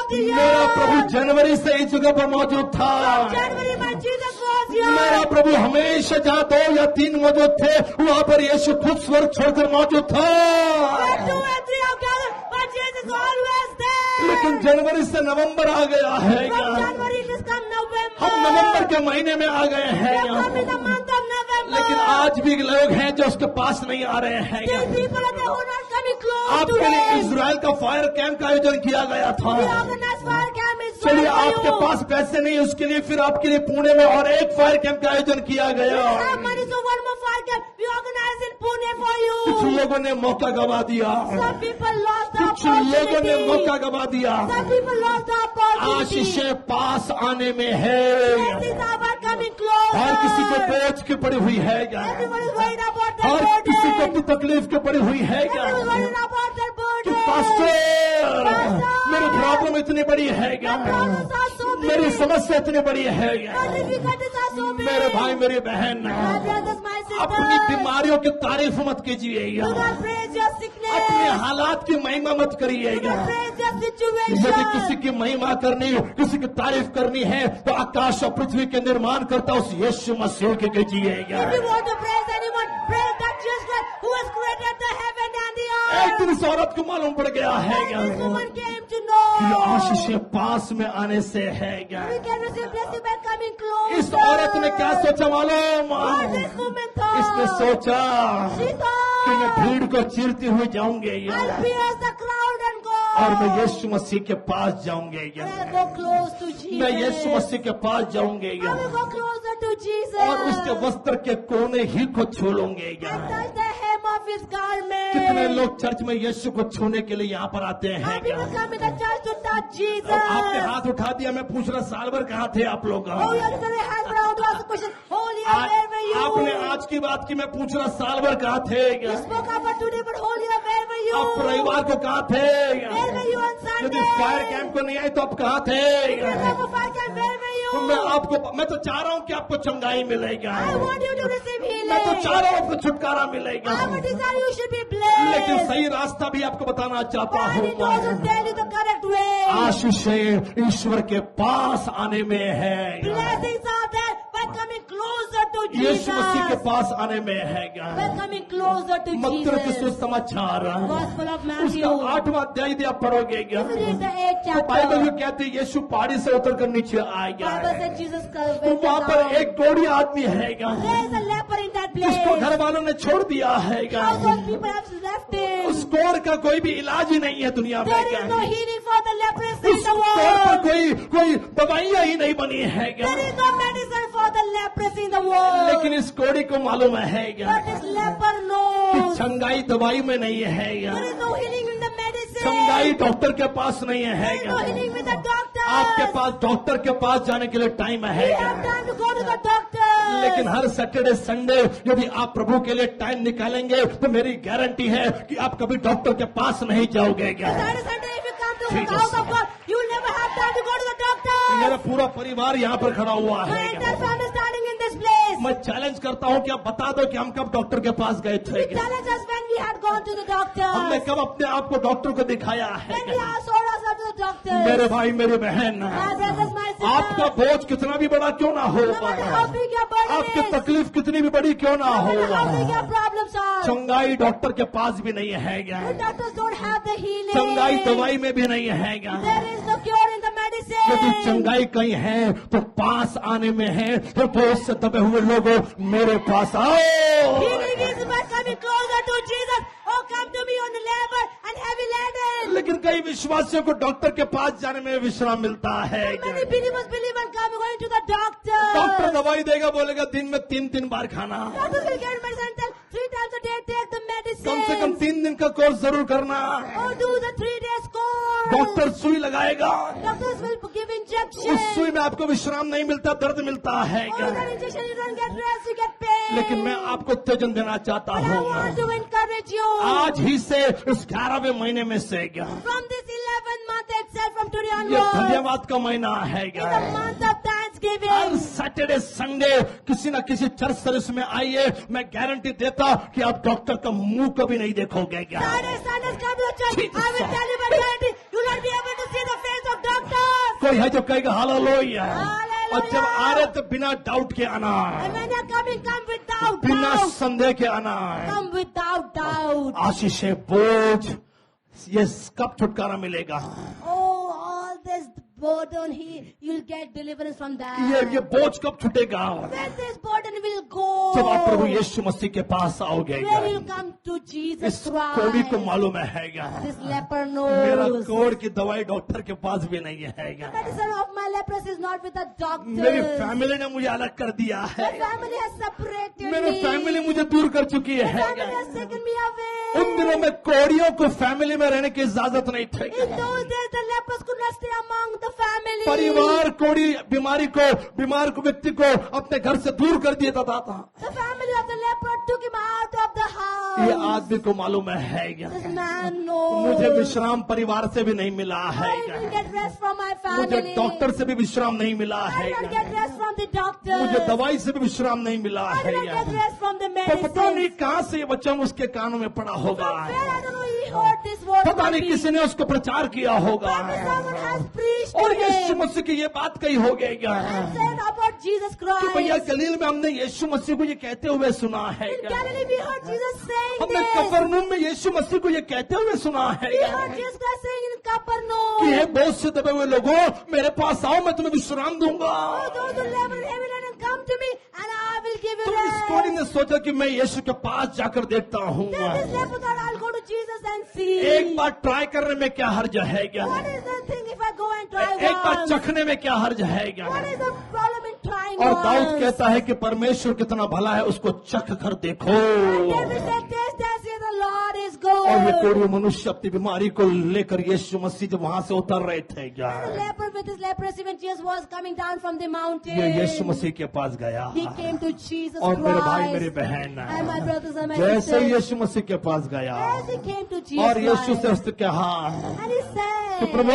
till you. मेरा प्रभु जनवरी से इस जगह पर मौजूद था। January, my Jesus was here. मेरा प्रभु हमेशा जहाँ 2 या 3 मौजूद थे वहाँ पर यीशु खुद स्वर्ग छोड़कर मौजूद था। Where 2 and 3 are gathered, but Jesus is always there. लेकिन जनवरी से नवंबर आ गया है। From January it has come November. हम नवंबर के महीने में आ गए We हैं। have come in the month of November. लेकिन आज भी लोग हैं जो उसके पास नहीं आ रहे हैं। Still people are there who are not coming close to आपके लिए Him. इजराइल का फायर कैंप का आयोजन किया गया था। We organize fire camp in चलिए Israel आपके for you. पास पैसे नहीं, उसके लिए फिर आपके लिए पुणे में और एक फायर कैंप का आयोजन किया We गया। have money, so one more fire camp we organize in Pune for कुछ you. लोगों ने मौका गवा दिया, Some people lost the कुछ लोगों ने मौका opportunity. गवा दिया। Some people lost the opportunity. आशीषें पास आने में है Blessings are coming closer. और किसी को बोझ के पड़ी हुई है, Everyone is worried about their और किसी को burden. भी तकलीफ के पड़ी हुई है। Everyone is worried about their burden. Pastor मेरी प्रॉब्लम इतनी बड़ी है, The problems are so big. मेरी समस्या इतनी बड़ी है। The difficulties are so big. मेरे भाई मेरी बहन, My brothers, my अपनी sisters, बीमारियों की तारीफ मत कीजिए, do not praise your sickness. अपने हालात की महिमा मत Do करिएगा। not praise your यदि situation. किसी की महिमा करनी, किसी की तारीफ करनी है तो आकाश और पृथ्वी के निर्माण करता उस यीशु मसीह के कीजिएगा। If you want to praise anyone, praise that Jesus Christ who has created the heaven and the एक earth. दिन इस औरत को मालूम पड़ गया है And this woman came to कि know आशीषें पास में आने से है। we can receive blessing by coming इस closer. औरत ने क्या सोचा मालूम? What this woman इसने thought? सोचा She कि मैं thought, भीड़ को चीरती हुई जाऊंगी I'll pierce the crowd and go. और मैं यीशु मसीह के पास जाऊंगी, And I'll go close to Jesus. मैं यीशु मसीह के पास जाऊंगी I will go closer to Jesus. और उसके वस्त्र के कोने ही को छू लूंगी। And touch the hem of his garment. कितने लोग चर्च में यीशु को छूने के लिए यहाँ पर आते हैं? How people come in the church to touch Jesus. अब आपने हाथ उठा दिया, मैं पूछ रहा साल भर कहाँ थे आप लोग? Oh, you are going to have around to ask a question. Holy, where were you? आपने आज की बात की, मैं पूछ रहा साल भर कहाँ थे? You spoke about today, but holy, where were you? आप रविवार को कहाँ थे? Where were you on यदि Sunday? फायर कैंप को नहीं आए तो आप कहाँ थे? You have a fire camp, where were you? मैं तो चाह रहा हूँ कि आपको चंगाई मिलेगा, I want you to receive healing. मैं तो चाह रहा हूँ आपको छुटकारा मिलेगा, I would desire you should be लेकिन blessed. सही रास्ता भी आपको बताना चाहता I need to also हूँ। tell you the correct way. आशीषें ईश्वर के पास आने में है, Blessings are there by coming closer to Jesus. यीशु मसीह के पास आने में है। By coming closer to मत्ती के Jesus. सुसमाचार Gospel of उसका Matthew. 8वां अध्याय यदि आप पढ़ोगे, If you read the 8th Bible ये chapter, कहती है यीशु पहाड़ी से उतरकर नीचे आएगा। Bible said Jesus तो went वहाँ पर down. एक गोड़ी आदमी है There is a leper in that place. जिसको घर वालों ने छोड़ दिया है। Thousands people have left him. उस कोड़ का कोई भी इलाज ही नहीं है दुनिया में। There is no healing for the leprosy in उस the कोड़ पर world. कोई दवाइयाँ ही नहीं बनी है। There is no medicine for the leprosy in the world. लेकिन इस कोड़ी को मालूम है But this leper कि knows. चंगाई दवाई में नहीं है, There is no healing in the medicine. चंगाई डॉक्टर के पास नहीं There है। is no healing with the doctor. आपके पास डॉक्टर के पास जाने के लिए टाइम We है, have time to go to the doctor. लेकिन हर सैटरडे संडे यदि आप प्रभु के लिए टाइम निकालेंगे तो मेरी गारंटी है कि आप कभी डॉक्टर के पास नहीं जाओगे। Saturday, Sunday, if you come to the Jesus. house of God, you will never have time to go to the doctor. मेरा पूरा परिवार यहाँ पर खड़ा हुआ My है। entire family is standing in this place. मैं चैलेंज करता हूँ कि आप बता दो कि हम कब डॉक्टर के पास गए थे। Challenge us when we had gone to the doctor. हमने कब अपने आप को डॉक्टर को दिखाया है? When we have sold ourselves to the doctor. मेरे भाई मेरी बहन, My brothers, my sisters. आपका बोझ कितना भी बड़ा क्यों ना हो, No matter how big your burden आपकी is. तकलीफ कितनी भी बड़ी क्यों ना No हो, matter how big your problems are. चंगाई डॉक्टर के पास भी नहीं है। The doctors don't have the healing. चंगाई दवाई में भी नहीं है। There is no cure in the medicine. यदि चंगाई कहीं है तो पास आने में है। तो बोझ से दबे हुए लोगों मेरे पास आओ। Healing is by coming closer to Jesus. Oh, come to me on the labor and heavy laden. लेकिन कई विश्वासियों को डॉक्टर के पास जाने में विश्राम मिलता है। Many believers believe and come going to the doctor. Doctor दवाई देगा, बोलेगा दिन में 3 बार खाना, Doctors will get medicine and tell 3 times a day take the medicine. कम से कम 3 दिन का कोर्स जरूर करना। Or do the 3 days course. Doctor सुई लगाएगा, Doctors will give injection. उस सुई में आपको विश्राम नहीं मिलता, दर्द मिलता है। Or that injection you don't get rest, you get pain. लेकिन मैं आपको उत्तेजन देना चाहता But I want हूँ, to encourage you. आज ही से इस 11वें महीने में से From this 11th month itself, from today ये onwards, धन्यवाद का महीना है। in the month of her Thanksgiving, Saturday Sunday किसी न किसी चर्च सर्विस में आइए, मैं गारंटी देता कि आप डॉक्टर का मुंह कभी नहीं देखोगे। Saturday, Sundays come to the church. Jesus. I will tell you by guarantee, you will not be able to see the face of doctor. कोई है जो कहेगा हालेलुया। Hallelujah. और जब आ रहे तो बिना डाउट के आना And है, when you're coming, come without बिना doubt. संदेह के आना है। Come without doubt. आशीष है बोझ, ये कब छुटकारा मिलेगा? Oh, all this burden, you'll get deliverance from that. ये बोझ कब छूटेगा? When this burden will go. जब आप प्रभु यीशु मसीह के पास आओगे। When you'll come to Jesus इस कोड़ी को Christ. मालूम है, This leper मेरा knows. कोड़ की दवाई डॉक्टर के पास भी नहीं है। The medicine of my leprosy is not with the मेरी doctor. फैमिली ने मुझे अलग कर दिया है, My family has separated मेरी me. फैमिली मुझे दूर कर चुकी My है। family has taken me away. उन दिनों में कोड़ियों को फैमिली में रहने की इजाजत नहीं थी। In those days, the lepers could not stay among the family. परिवार कोड़ी बीमार को व्यक्ति को अपने घर से दूर कर दिया जाता था। The family of the leper took him out of the ये house. आदमी को मालूम है, This man knows. मुझे विश्राम परिवार से भी नहीं मिला है, I didn't get rest from my मुझे family. डॉक्टर से भी विश्राम नहीं मिला I है, did not get rest from the doctor. मुझे दवाई से भी विश्राम नहीं मिला I है। did not get rest from the तो पता नहीं medicine. कहाँ से ये वचन उसके कानों में पड़ा होगा, From where I don't know he heard this word. पता from नहीं me. किसी ने उसको प्रचार किया होगा Probably someone has preached और to यीशु him. मसीह की ये बात कही हो गई And said about Jesus कि भैया Christ. गलील में हमने यीशु मसीह को ये कहते हुए सुना है, In Galilee we heard Jesus saying हमने this. कफरनहूम में यीशु मसीह को ये कहते हुए सुना है We heard Jesus Christ saying in कि Capernaum. हे बोझ से दबे हुए लोगों, मेरे पास आओ, मैं तुम्हें विश्राम दूंगा। Oh, those who labor heavy laden, come to me and I will give you तो इस कोड़ी rest. ने सोचा कि मैं यीशु के पास जाकर देखता हूँ, Then this leper thought, I'll go to Jesus and see. एक बार ट्राई करने में क्या हर्ज है क्या? What is the thing if I go and try एक बार once? चखने में क्या हर्ज है क्या? What is the problem in trying और दाऊद once? कहता है कि परमेश्वर कितना भला है, उसको चख कर देखो। David said, taste and see the Lord is और ये good. कोड़ी मनुष्य अपनी बीमारी को लेकर यीशु मसीह जब वहां से उतर रहे थे क्या, The leper with his leprosy when Jesus was coming down from the mountain. ये यीशु मसीह के पास गया। He came to Jesus और मेरे भाई Christ. मेरी बहन, And my brothers and my जैसे sisters. यीशु मसीह के पास गया As he came to Jesus और यीशु से Christ. उसने कहा And he कि said, प्रभु,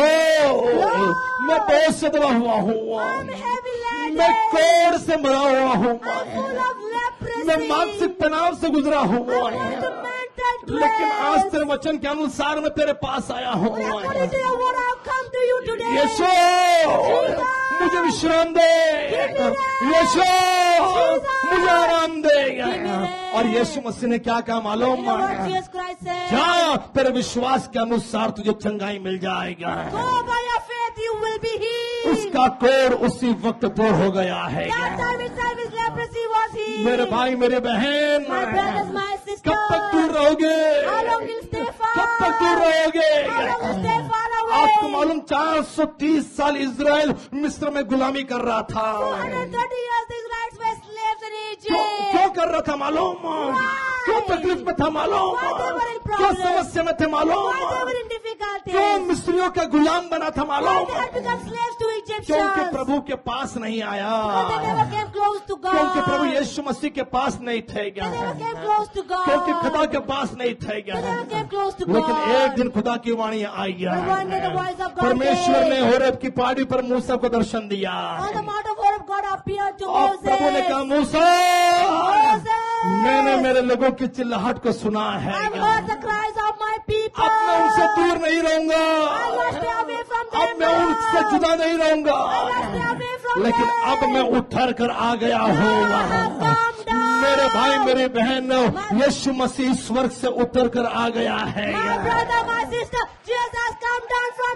मैं बोझ से दबा हुआ हूँ, I'm heavy laden. मैं कोड़ से मरा हुआ हूँ, I'm full of leprosy. मैं मानसिक तनाव से गुजरा I'm हुआ going हूँ, to mental लेकिन आज stress. तेरे वचन के अनुसार मैं तेरे पास आया हूँ। According to your word, I've come to you today. यीशु, मुझे विश्राम दे, यीशु, मुझे आराम दे। और यीशु मसीह ने क्या कहा मालूम? You know what Jesus Christ said? जा, तेरे विश्वास के अनुसार तुझे चंगाई मिल जाएगा। Go by your faith, you will be healed. उसका कोड़ उसी वक्त दूर हो गया है। That time itself his leprosy was healed. मेरे भाई मेरे बहन, My brothers, my sisters. कब तक दूर रहोगे? How long will you stay far? कब तक दूर रहोगे? How long will you stay far away? आपको मालूम 430 साल इजराइल मिस्र में गुलामी कर रहा था। 230 years the Israelites were slaves in क्यों Egypt. कर रहा था मालूम? क्यों तकलीफ में था मालूम? Why they were in क्यों problem? समस्या में थे मालूम? Why they were in difficulties? क्यों मिस्रियों का गुलाम बना था Why मालूम? they had become slaves to क्योंकि Egyptians? प्रभु के पास नहीं आया, Because they never came close to God. क्योंकि प्रभु यीशु मसीह के पास नहीं थे They never came क्या, close to God. क्योंकि खुदा के पास नहीं थे क्या। They never came close to God. लेकिन एक दिन खुदा की वाणी आई But one day the voice of God परमेश्वर ने came. होरेब की पहाड़ी पर मूसा को दर्शन दिया On the Mount of Horeb, God appeared to और प्रभु ने कहा Moses. मूसा, मैंने मेरे लोगों की चिल्लाहट को सुना है, I've heard the cries of my people. अब मैं उनसे दूर नहीं रहूंगा, I will stay away from them. अब मैं उनसे जुदा नहीं रहूंगा, I will stay away from लेकिन them. अब मैं उतर कर आ गया I have हूँ। come down. मेरे भाई मेरी बहन, यीशु मसीह स्वर्ग से उतर कर आ गया है। My brother, my sister, Jesus has come down from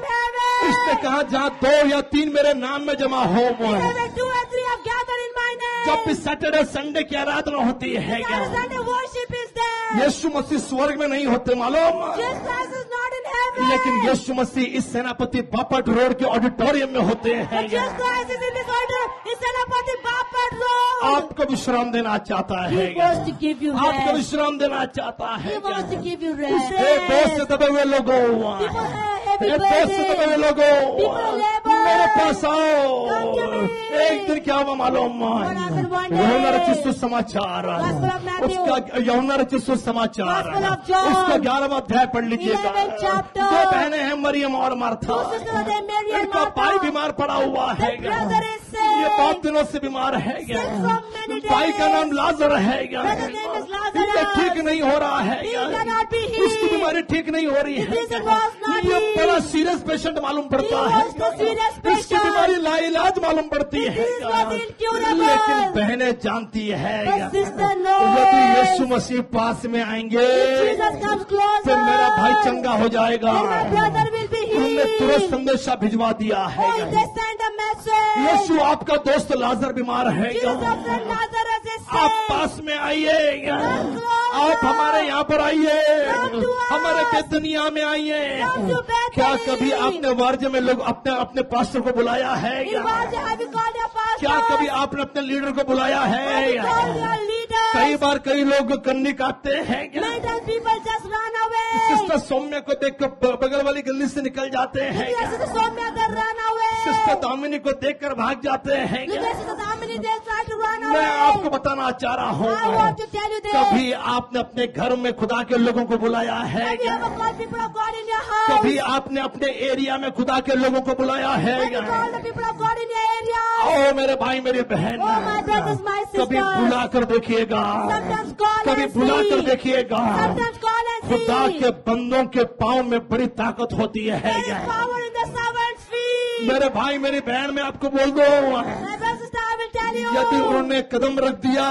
इसने heaven. कहा जहाँ 2 या 3 मेरे नाम में जमा हो, Wherever 2 or 3 have gathered in my name. जब भी सैटरडे संडे की आराधना होती है क्या, Sunday worship is there. यीशु मसीह स्वर्ग में नहीं होते मालूम, Jesus Christ is not in heaven. लेकिन यीशु मसीह इस सेनापति बापट रोड के ऑडिटोरियम में होते हैं। But Jesus Christ is in this order. He's Senapati Bapat Road. आपको विश्राम देना चाहता है, He wants to give you आपको rest. विश्राम देना चाहता है। He wants to give you hey rest. दोस्त से दबे हुए लोगों, People have heavy हे दोस्त से दबे हुए burdens. लोगों, People labor. मेरे पास आओ। Come to me. एक दिन क्या हुआ मालूम? happened one day? यूहन्ना रचित सुसमाचार, Gospel of Matthew. उसका यूहन्ना रचित सुसमाचार, Gospel of John. उसका 11वां अध्याय पढ़ लीजिएगा। 11th chapter. 2 बहनें हैं, मरियम और Martha. Two sisters are there, Mary and इनका Martha. भाई बीमार पड़ा हुआ है, Their brother is ये बहुत दिनों से बीमार है क्या? Sick from many days. भाई का नाम लाजर है क्या? Brother's name is Lazarus. ये ठीक नहीं हो रहा है He क्या? cannot be उसकी healed. बीमारी ठीक नहीं हो रही His है disease क्या? was not ये healed. बड़ा सीरियस पेशेंट मालूम पड़ता He है was the serious इसकी patient. बीमारी लाइलाज मालूम पड़ती His है disease क्या? was incurable. लेकिन बहनें जानती है But क्या? sister यदि यीशु knows. मसीह पास में आएंगे If Jesus comes closer, फिर मेरा भाई चंगा हो जाएगा। then my brother will be हमने तुरंत healed. संदेशा भिजवा दिया है Oh, they send a message. यीशु आपका दोस्त लाजर बीमार है क्या? Jesus of friend Lazarus is आप sick. पास में आइए क्या? Come closer. आप हमारे यहाँ पर आइए, Come to us. हमारे बेतनिया में आइए। Come to Bethany. क्या कभी आपने वार्ज में लोग अपने अपने पास्टर को बुलाया है In क्या? Vaja, have you called your pastor? क्या कभी आपने अपने लीडर को बुलाया है Have you क्या? called your leader? कई बार कई लोग कन्नी काटते हैं क्या? Many times people just run away. Sister Saumya को देख कर बगल वाली गली से निकल जाते हैं Look क्या? at Sister Soumya, they run away. Sister Damini को देखकर भाग जाते हैं Look क्या? at Sister Damini, they try to run मैं आपको away. बताना चाह रहा I हूँ want to tell you this. कभी आपने अपने घर में खुदा के लोगों को बुलाया है Have you क्या? ever called people of God in your house? कभी आपने अपने एरिया में खुदा के लोगों को बुलाया है Have you क्या? called the people of God in your area? ओ मेरे भाई मेरी बहन, Oh, my brothers, my कभी sisters. बुला कर देखिएगा, Sometimes call कभी and बुला कर see. देखिएगा। Sometimes call and खुदा see. के बंदों के पाँव में बड़ी ताकत होती है There is क्या? power in the servant's feet. मेरे भाई मेरी बहन, मैं आपको बोल दो, My brother, sister, I will tell you. यदि उन्होंने कदम रख दिया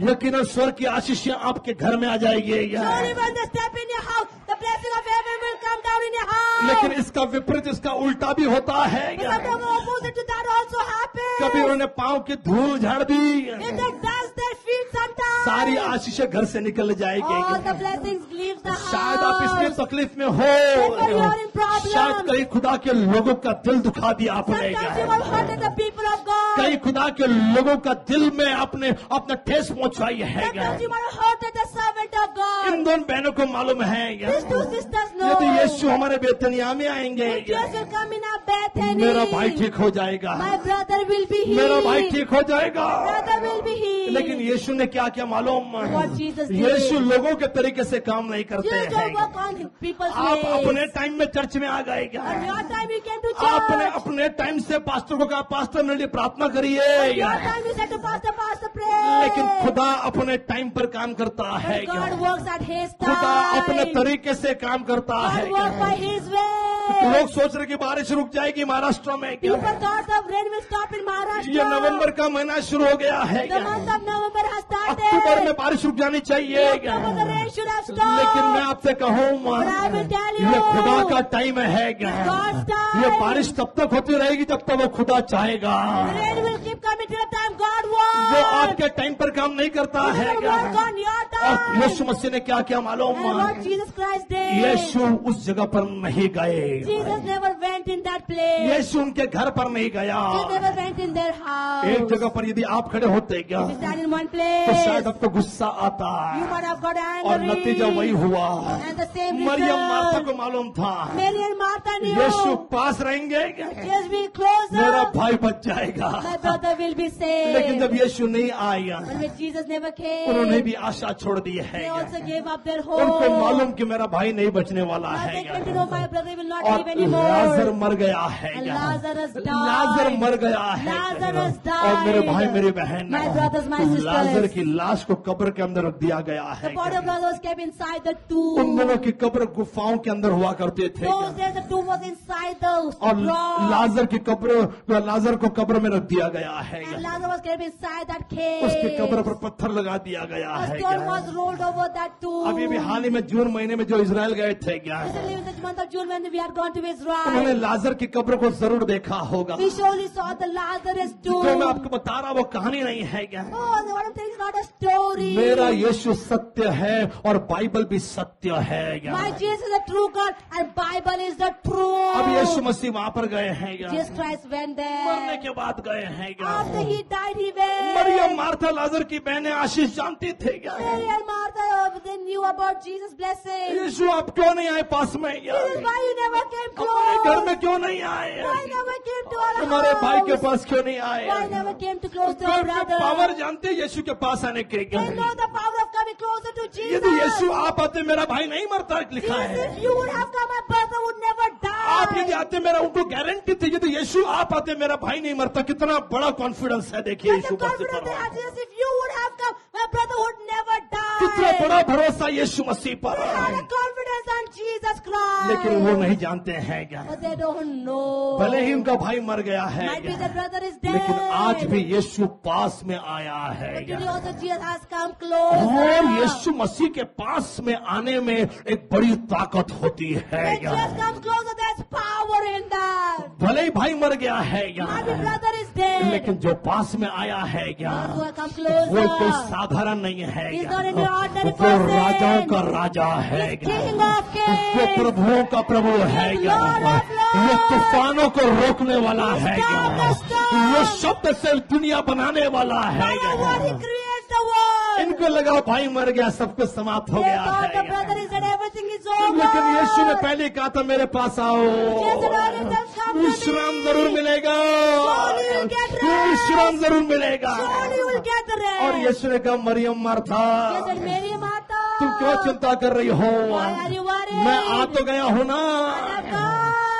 यकीनन स्वर्ग की आशीषें आपके घर में आ जाएगी Surely when they step in your house, the blessing of heaven will come down in your house. लेकिन इसका विपरीत, इसका उल्टा भी होता है But क्या? sometimes opposite to that also happens. कभी उन्होंने पाँव की धूल झाड़ दी, If they dust their feet sometimes, सारी आशीषें घर से निकल जाएगी। all the blessings leave the शायद आप इसमें house. तकलीफ में Maybe you हो, are in problem. शायद कई खुदा के लोगों का दिल दुखा दिया आपने Sometimes you क्या? have hurted the people of God. कई खुदा के लोगों का दिल में आपने अपना ठेस पहुंचाई है क्या? Sometimes you have hurted the servant of in God. दोनों बहनों को मालूम है क्या? These two sisters know. यदि यीशु हमारे बेतनिया में आएंगे If Jesus will come in our Bethany, मेरा भाई ठीक हो जाएगा, my brother will be healed. मेरा भाई ठीक हो जाएगा। Brother will be healed. लेकिन यीशु ने क्या किया मालूम? What Jesus did. यीशु लोगों के तरीके से काम नहीं करते Jesus don't हैं। work on people's आप ways. अपने टाइम में चर्च में आ गए On क्या? your time you came to आपने church. अपने टाइम से पास्टर को कहा पास्टर मेरे लिए प्रार्थना On करिए, your time you said to pastor, pastor pray. लेकिन खुदा अपने टाइम पर काम करता है But क्या? God works at His खुदा अपने time. तरीके से काम करता है God works by क्या? His way. लोग सोच रहे कि बारिश रुक जाएगी महाराष्ट्र में क्या? People thought the rain will stop in Maharashtra. ये नवंबर का महीना शुरू हो गया है The क्या? month of November has started. अक्टूबर में बारिश रुक जानी चाहिए क्या? October the rain should have stopped. लेकिन मैं आपसे कहूँ But I will tell you. ये खुदा का टाइम है क्या? God's time. ये बारिश तब तक होती रहेगी जब तक वो खुदा चाहेगा। The rain will keep coming till the time God वो wants. आपके टाइम पर काम नहीं करता He है doesn't क्या? work on your और time. यीशु मसीह ने क्या किया मालूम? And what Jesus Christ did. यीशु उस जगह पर नहीं गए, Jesus never went in that place. यीशु उनके घर पर नहीं गया। He never went in their house. एक जगह पर यदि आप खड़े होते क्या If you stand in one तो place, शायद आपको गुस्सा आता you might have got और angry. नतीजा वही हुआ। And the same मरियम मार्था result. को मालूम था Mary and Martha knew. यीशु पास रहेंगे, Jesus will close मेरा up. भाई बच जाएगा। My brother will be saved. लेकिन जब यीशु नहीं आया But when Jesus never came, उन्होंने भी आशा छोड़ दी है। they also gave up their hope. उनको मालूम कि मेरा भाई नहीं बचने वाला Now they है came to know my brother will not और live anymore. लाजर मर गया है। And Lazarus died. लाजर मर गया है। Lazarus और मेरे died. भाई मेरी बहन, My brothers, my sisters. लाजर की लाश को कब्र के अंदर रख दिया गया The है। body of Lazarus was kept inside the उन tomb. दोनों की कब्र गुफाओं के अंदर हुआ करते थे Those days the tomb was inside the और rock. लाजर की कब्र, लाजर को कब्र में रख दिया गया है। And Lazarus was kept inside that उसके cave. कब्र पर पत्थर लगा दिया गया A है। stone was rolled over that tomb. अभी भी हाल ही में जून महीने में जो इजराइल गए थे क्या, Recently in the month of June when we had gone to उन्होंने Israel, लाजर की कब्र को जरूर देखा होगा। we surely saw the Lazarus tomb. जो मैं आपको बता रहा वो कहानी नहीं है क्या? Oh, and what I'm telling is not a story. मेरा यीशु सत्य है और बाइबल भी सत्य है क्या? My Jesus is the true God and Bible is the true. अब यीशु मसीह वहां पर गए हैं क्या? Jesus Christ went मरने there. के बाद गए हैं क्या? After he died, he went. मरियम मार्था लाजर की बहनें आशीष जानती थे क्या? Mary and Martha, they knew about Jesus' blessing. यीशु आप क्यों नहीं आए पास में क्या? This is why you never came हमारे घर close. में क्यों नहीं आए? Why never came to our हमारे भाई के house? पास क्यों नहीं आए? Why never came to close to our brother? Power जानते हैं यीशु के पास आने के क्या? They know the power of coming closer to Jesus. यदि यीशु आप आते मेरा भाई नहीं मरता लिखा Jesus, है। if you would have come, my brother would never die. आप आप यदि आते, मेरा उनको गारंटी थी यदि यीशु आप आते मेरा भाई नहीं मरता। कितना बड़ा कॉन्फिडेंस है देखिए Such Yeshu a Masih confidence they पर। had, Jesus, if you would have come, my brother would never कितना die. बड़ा भरोसा यीशु मसीह पर They had है। a confidence on Jesus Christ. लेकिन वो नहीं जानते हैं क्या, But they don't know. भले ही उनका भाई मर गया है Might be क्या, the brother is dead. लेकिन आज भी यीशु पास में आया है But today क्या। also Jesus has come और closer. यीशु मसीह के पास में आने में एक बड़ी ताकत होती है When क्या। Jesus comes closer, there's power in that. भले ही भाई मर गया है क्या, Might be brother is dead. लेकिन जो पास में आया है क्या, Those who have come वो कोई closer. साधारण नहीं है He's क्या। not an ordinary वो person. राजाओं का राजा है He's क्या। King of kings. वो प्रभुओं का प्रभु है He's क्या। Lord of lords. वो तूफानों को रोकने वाला है He's क्या। calmed the storm. वो शब्द से दुनिया बनाने वाला है By the word he क्या। creates the world. इनको लगा भाई मर गया, सब कुछ समाप्त हो They गया thought the है brother क्या। is dead, everything is over. लेकिन यीशु ने पहले ही कहा था मेरे पास आओ, Jesus said, "Just come to me." विश्राम जरूर मिलेगा, Surely you'll get rest. विश्राम जरूर मिलेगा। Surely you will get the rest. और यीशु ने कहा मरियम Martha, Jesus said, Mary Martha, तुम क्यों चिंता कर रही हो, why are you worried? मैं आ तो गया हूं ना। I have come.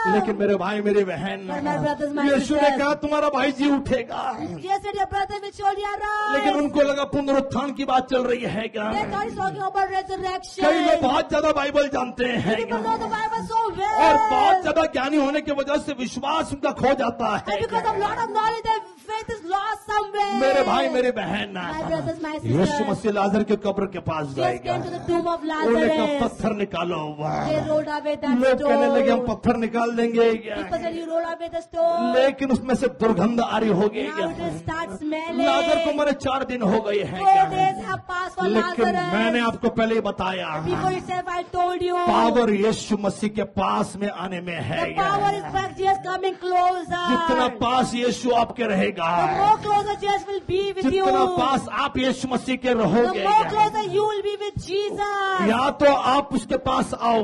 लेकिन मेरे भाई मेरी बहन, But my brothers, my यीशु ने sisters. कहा तुम्हारा भाई जी उठेगा। Jesus said, your brother will surely arise. लेकिन उनको लगा पुनरुत्थान की बात चल रही है क्या। They thought he's talking about resurrection. कई लोग बहुत ज्यादा बाइबल जानते हैं People know the Bible so well. और बहुत ज्यादा ज्ञानी होने की वजह से विश्वास उनका खो जाता है। And because of lot of knowledge, their faith is lost somewhere. मेरे भाई मेरी बहन, My brothers, my Yeshu sisters. मसीह लाजर के कब्र के पास Jesus जाएगा। came to the tomb of उन्होंने कहा Lazarus. पत्थर निकालो। They rolled away that लोग कहने लगे हम stone. पत्थर निकाल देंगे। People said, you roll away the stone. लेकिन उसमें से दुर्गंध आ रही होगी। Now it will start smelling. लाजर को मरे 4 दिन हो गए हैं 4 days have passed for लेकिन Lazarus. मैंने आपको पहले ही बताया, Before itself, I told you. Power यीशु मसीह के पास में आने में है। The power is back. Jesus coming closer. जितना पास यीशु आपके रहेगा, The more closer Jesus will be with you. जितना पास आप यीशु मसीह के The रहोगे, more closer you will be with Jesus. या तो आप उसके पास आओ।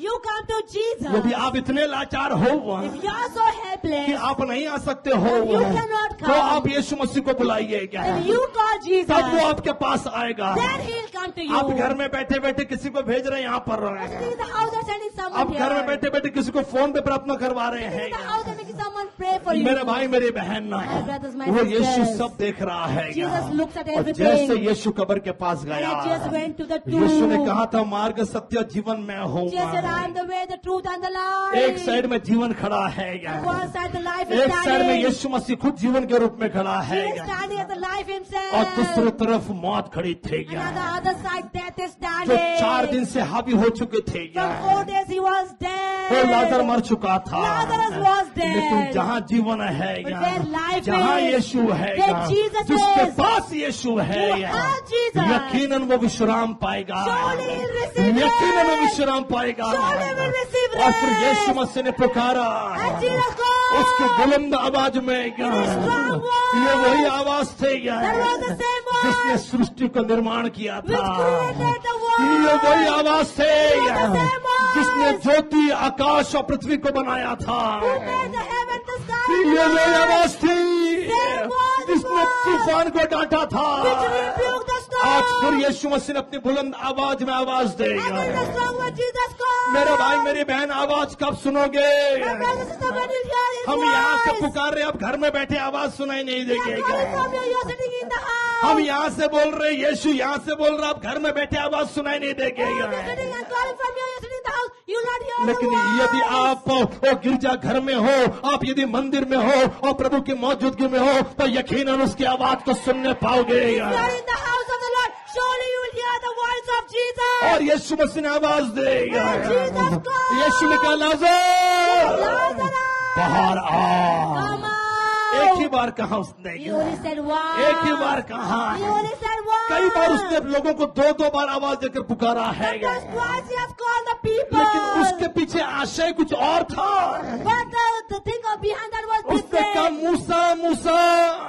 You come to Jesus. यदि आप इतने लाचार हो If you are so कि helpless, आप नहीं आ सकते हो, You cannot come. तो आप यीशु मसीह को बुलाइए क्या, then you call Jesus. तब वो आपके पास आएगा। Then he'll come to you. आप घर में बैठे बैठे किसी को भेज रहे हैं यहाँ पर, Sitting in the house or sending someone आप here. घर में बैठे बैठे किसी को फोन पे प्रार्थना करवा रहे Sitting in the हैं। house and making someone pray for you. मेरे भाई मेरी बहन, My brothers, my वो sisters. यीशु सब देख रहा है। Jesus looks at और everything. जैसे यीशु कब्र के पास And गया, Jesus went to the tomb. यीशु ने कहा था मार्ग सत्य जीवन मैं हूँ। Jesus said, I am the way, the truth and the life. एक साइड में जीवन खड़ा है, One side the life is एक साइड में standing. यीशु मसीह खुद जीवन के रूप में खड़ा है, He is standing as the life himself. और दूसरी तरफ मौत खड़ी थी। And on the other side, death is जो standing. 4 दिन से हावी हो चुके थे, For 4 days he was dead. वो लाजर मर चुका था। Lazarus was dead. लेकिन जहाँ जीवन है, But where life जहाँ is, यीशु है, where Jesus जिसके is, पास यीशु है, you have Jesus. यकीनन वो विश्राम पाएगा। Surely he'll receive यकीनन वो rest. विश्राम पाएगा। Surely we'll receive और फिर rest. यीशु मसीह ने पुकारा, And Jesus called. उसकी बुलंद आवाज में, strong voice. ये वही आवाज थे That was the same voice जिसने सृष्टि को निर्माण किया which था। created the world. ये वही आवाज थे was the same voice. जिसने ज्योति आकाश और पृथ्वी को बनाया था। Who made the heaven, the sky, ये and the वही earth. आवाज थी Same voice, जिसने voice. तूफान को डांटा था। Which rebuked the storm. आज फिर यीशु मसीह ने अपनी बुलंद आवाज में आवाज And when the देगा। strong word Jesus called. मेरे भाई मेरी बहन, आवाज कब सुनोगे? My brother, sister, when you hear his हम यहाँ से voice. पुकार रहे, अब घर में बैठे आवाज सुनाई नहीं We are calling देगी। from you, you're sitting in the house. हम यहाँ से बोल रहे, यीशु यहाँ से बोल रहा, अब घर में बैठे आवाज सुनाई नहीं You're देगी। sitting and calling from you, you're sitting in the house. You not hear the लेकिन voice. यदि आप वो गिरजा घर में हो, आप यदि मंदिर में हो और प्रभु की मौजूदगी में हो, तो यकीनन उसकी आवाज को सुनने पाओगे। If you are in the house of the Lord, surely you will hear the voice of Jesus. और यीशु मसीह ने आवाज देगा। And Jesus called. यीशु ने कहा लाजर Lazarus, बाहर आ। come out. एक ही बार कहा उसने, He only said one. एक ही बार कहा। He only said one. कई बार उसने लोगों को 2-2 बार आवाज देकर पुकारा है, Sometimes twice he has called the people. लेकिन उसके पीछे आशय कुछ और था। But the thing behind that was उसने कहा different. Musa Musa,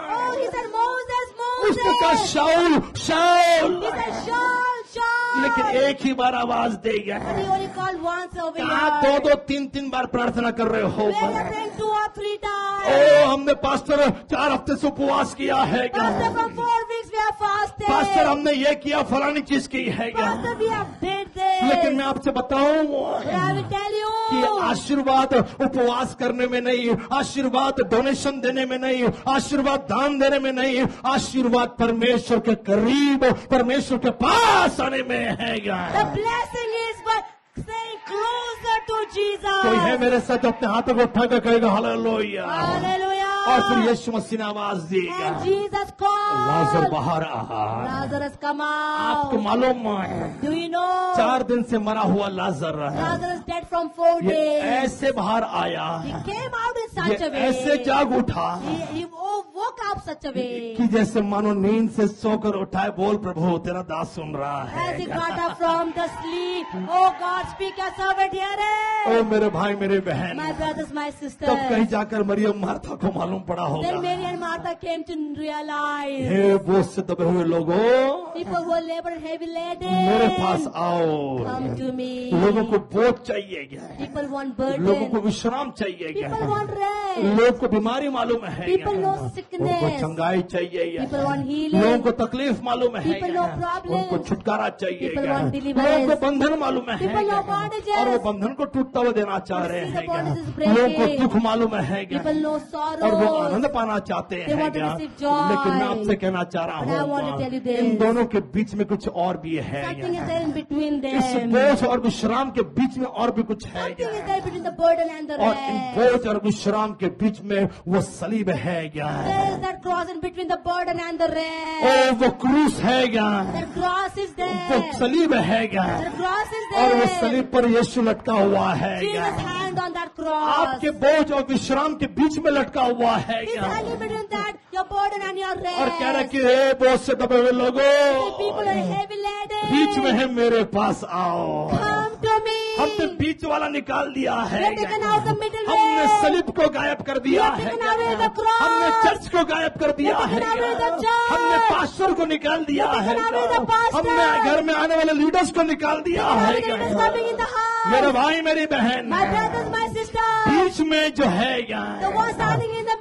Oh, he said Moses, उसने कहा Moses. Saul Saul, He said Shaul, Shaul. लेकिन एक ही बार आवाज देगा। But he only called once over कहा here. 2-2 3-3 बार प्रार्थना कर रहे हो। Where you're praying 2 or 3 times. ओ हमने पास्टर 4 हफ्ते से उपवास किया है। Pastor, from 4 weeks we have fasted. Pastor हमने ये किया, फलानी चीज की है। Pastor, we have did this. लेकिन मैं आपसे बताऊं But I will tell कि you, आशीर्वाद उपवास करने में नहीं, आशीर्वाद डोनेशन देने में नहीं, आशीर्वाद दान देने में नहीं, आशीर्वाद परमेश्वर के करीब, परमेश्वर के पास आने में है। the blessing is by staying closer to Jesus. कोई है मेरे साथ अपने हाथों को उठा कर कहेगा हालेलुया, Hallelujah. और फिर यीशु मसीह ने आवाज देगा, And Jesus लाजर called. बाहर आ। Lazarus, come आपको out. मालूम है Do you know? 4 दिन से मरा हुआ लाजर है, Lazarus dead from 4 ये days. ऐसे बाहर आया, He came out in ये such a way. ऐसे जाग उठा He woke up such a way. कि जैसे मानो नींद से सोकर उठाए, बोल प्रभु तेरा दास सुन रहा As he है। got up from the sleep, oh God, speak your servant O here. मेरे भाई मेरे बहन, My brothers, my sisters. तब कहीं जाकर मरियम मार्था को मालूम पड़ा Then होगा, Mary and Martha came to realize, हे बोझ से दबे हुए लोगों, people who are labor and heavy मेरे पास laden, आओ। come to me. लोगों को बोझ चाहिए क्या, People want लोगों को burden. विश्राम चाहिए क्या, People want rest. लोगों को बीमारी मालूम है क्या, People know उनको sickness. चंगाई चाहिए क्या, People want लोगों healing. को तकलीफ मालूम है People क्या, know problems. उनको छुटकारा चाहिए People क्या, want deliverance. लोगों को बंधन मालूम है People know क्या, bondages. और वो बंधन को टूटता हुआ देना चाह रहे See the हैं क्या, bondages breaking. लोगों को दुख मालूम है क्या, People know और वो sorrow. आनंद पाना चाहते They हैं want to क्या, receive joy. लेकिन मैं आपसे कहना चाह रहा But I want to tell you हूँ this. इन दोनों के बीच में कुछ और भी है Something is क्या? there in between इस them. बोझ और विश्राम के बीच में और भी कुछ है Something is क्या? there between the burden and the और इन rest. बोझ और विश्राम के बीच में वो सलीब है क्या? There is that cross in between the burden and the rest. ओ वो क्रूस है क्या? That cross is वो there. सलीब है क्या? That cross is और वो there. सलीब पर यीशु लटका हुआ है क्या? Jesus' hand on that cross. आपके बोझ और विश्राम के बीच में लटका हुआ है His क्या? hand in between that, your burden and your rest. और कह रहे कि हे बोझ से दबे हुए The people लोगों, are heavy laden. बीच में है मेरे पास आओ। Come to me. हमने बीच वाला निकाल दिया है, We have taken out the middle हमने way. सलीब को गायब कर दिया We have है, taken away the cross. हमने चर्च को गायब कर दिया We have है, taken away the church. हमने पास्टर को निकाल दिया We have है, taken away the pastor. हमने घर में आने वाले लीडर्स को निकाल दिया Now है। the is coming in the house. मेरे भाई मेरी बहन, My brothers, my sisters. बीच में जो है The one standing in the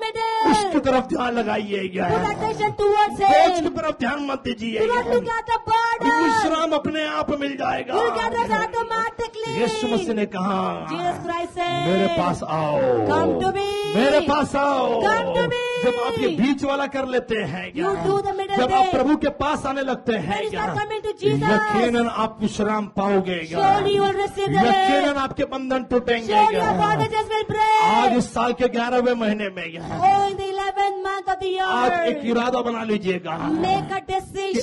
उसकी middle. तरफ ध्यान लगाइएगा, Put attention towards बोझ की him. तरफ ध्यान मत Do दीजिएगा, not look at the burden. विश्राम अपने आप मिल जाएगा। You'll get us automatically. यीशु मसीह ने कहा Jesus Christ मेरे said, पास आओ, Come to me. मेरे पास आओ। Come to me. जब आप ये बीच वाला कर लेते हैं क्या, You do the middle जब आप way. प्रभु के पास आने लगते हैं When you क्या, start coming to Jesus, यकीनन आप विश्राम पाओगे क्या, surely you will receive the rest. यकीनन आपके बंधन टूटेंगे Surely your क्या। bondages will आज break. इस साल के 11वें महीने में क्या, Oh, in the 11th month of the आज एक year, इरादा बना लीजिएगा make a कि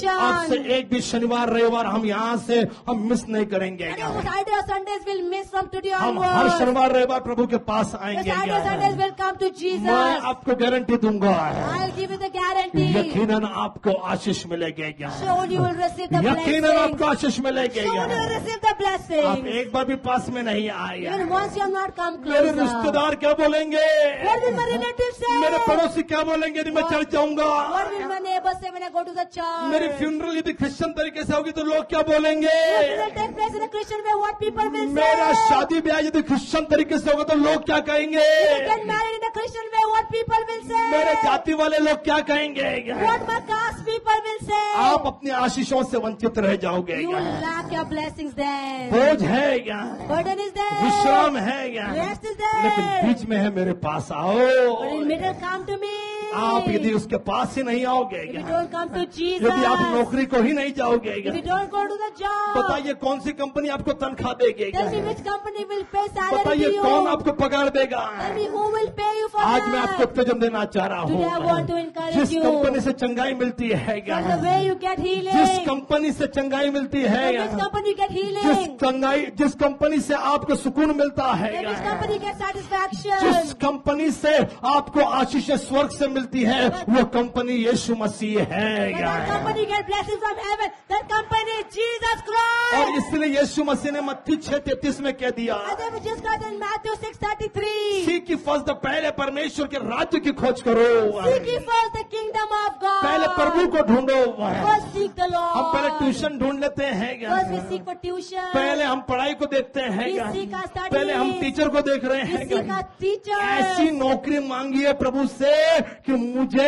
आज से decision. एक भी शनिवार रविवार हम यहाँ से हम मिस नहीं करेंगे And क्या। your Saturday or Sundays will miss from today हम हर onwards. शनिवार रविवार प्रभु के पास Your आएंगे Saturday क्या। Sundays will come to Jesus. मैं आपको गारंटी दूंगा, I'll give you the guarantee. यकीनन आपको आशीष मिलेगी क्या, Surely you will receive the यकीनन blessing. आपको आशीष मिलेगी Surely you क्या। will receive the आप blessing. एक बार भी पास में नहीं आए, Even once you have not come मेरे closer. रिश्तेदार क्या बोलेंगे, What will my relatives say? मेरे पड़ोसी क्या बोलेंगे यदि मैं चर्च जाऊंगा, What will my neighbors say when I go to the church? मेरी फ्यूनरल यदि क्रिश्चियन तरीके से होगी तो लोग क्या बोलेंगे, What will take place in a Christian way? What people will say? मेरा शादी ब्याह यदि क्रिश्चियन तरीके से होगा तो लोग क्या कहेंगे, If I get married in a Christian way, what people will say? मेरे जाति वाले लोग क्या कहेंगे। What my caste people will say? आप अपनी आशीषों से वंचित रह जाओगे You क्या, will lack your blessings then. बोझ है क्या, Burden is there. विश्राम है क्या, Rest is लेकिन there. बीच में है मेरे पास But आओ। in middle, come to me. आप यदि उसके पास ही नहीं आओगे If you क्या, don't come to Jesus, यदि आप नौकरी को ही नहीं जाओगे if क्या, you don't go to the job, बताइए कौन सी कंपनी आपको तनख्वाह देगी क्या, tell me which company will pay salary to बताइए you. कौन आपको पगार देगा। Tell me who will pay you for आज मैं that. आपको उत्तेजन देना चाह रहा Today I want to हूँ, encourage जिस you. कंपनी से चंगाई मिलती है क्या, From the way you get healing, जिस कंपनी से चंगाई मिलती है from क्या, which company you get जिस healing, जिस कंपनी से आपको सुकून मिलता है from which क्या, company you get satisfaction, जिस कंपनी से आपको आशीष स्वर्ग से मिलती है वो कंपनी यीशु मसीह है from क्या। that company you get blessings from heaven, that company is Jesus और Christ. इसलिए यीशु मसीह ने मत्ती 6:33 में कह दिया, And then we just got in Matthew 6:33. सीख की फर्स्ट पहले परमेश्वर के राज्य की खोज करो, Seek ye first the kingdom of God. पहले प्रभु को ढूंढो। First seek the Lord. हम पहले ट्यूशन ढूंढ लेते हैं क्या, First we seek for tuition. पहले हम पढ़ाई को देखते हैं We क्या, seek our studies. पहले हम टीचर को देख रहे We हैं seek क्या। our teachers. ऐसी नौकरी मांगी है प्रभु से कि मुझे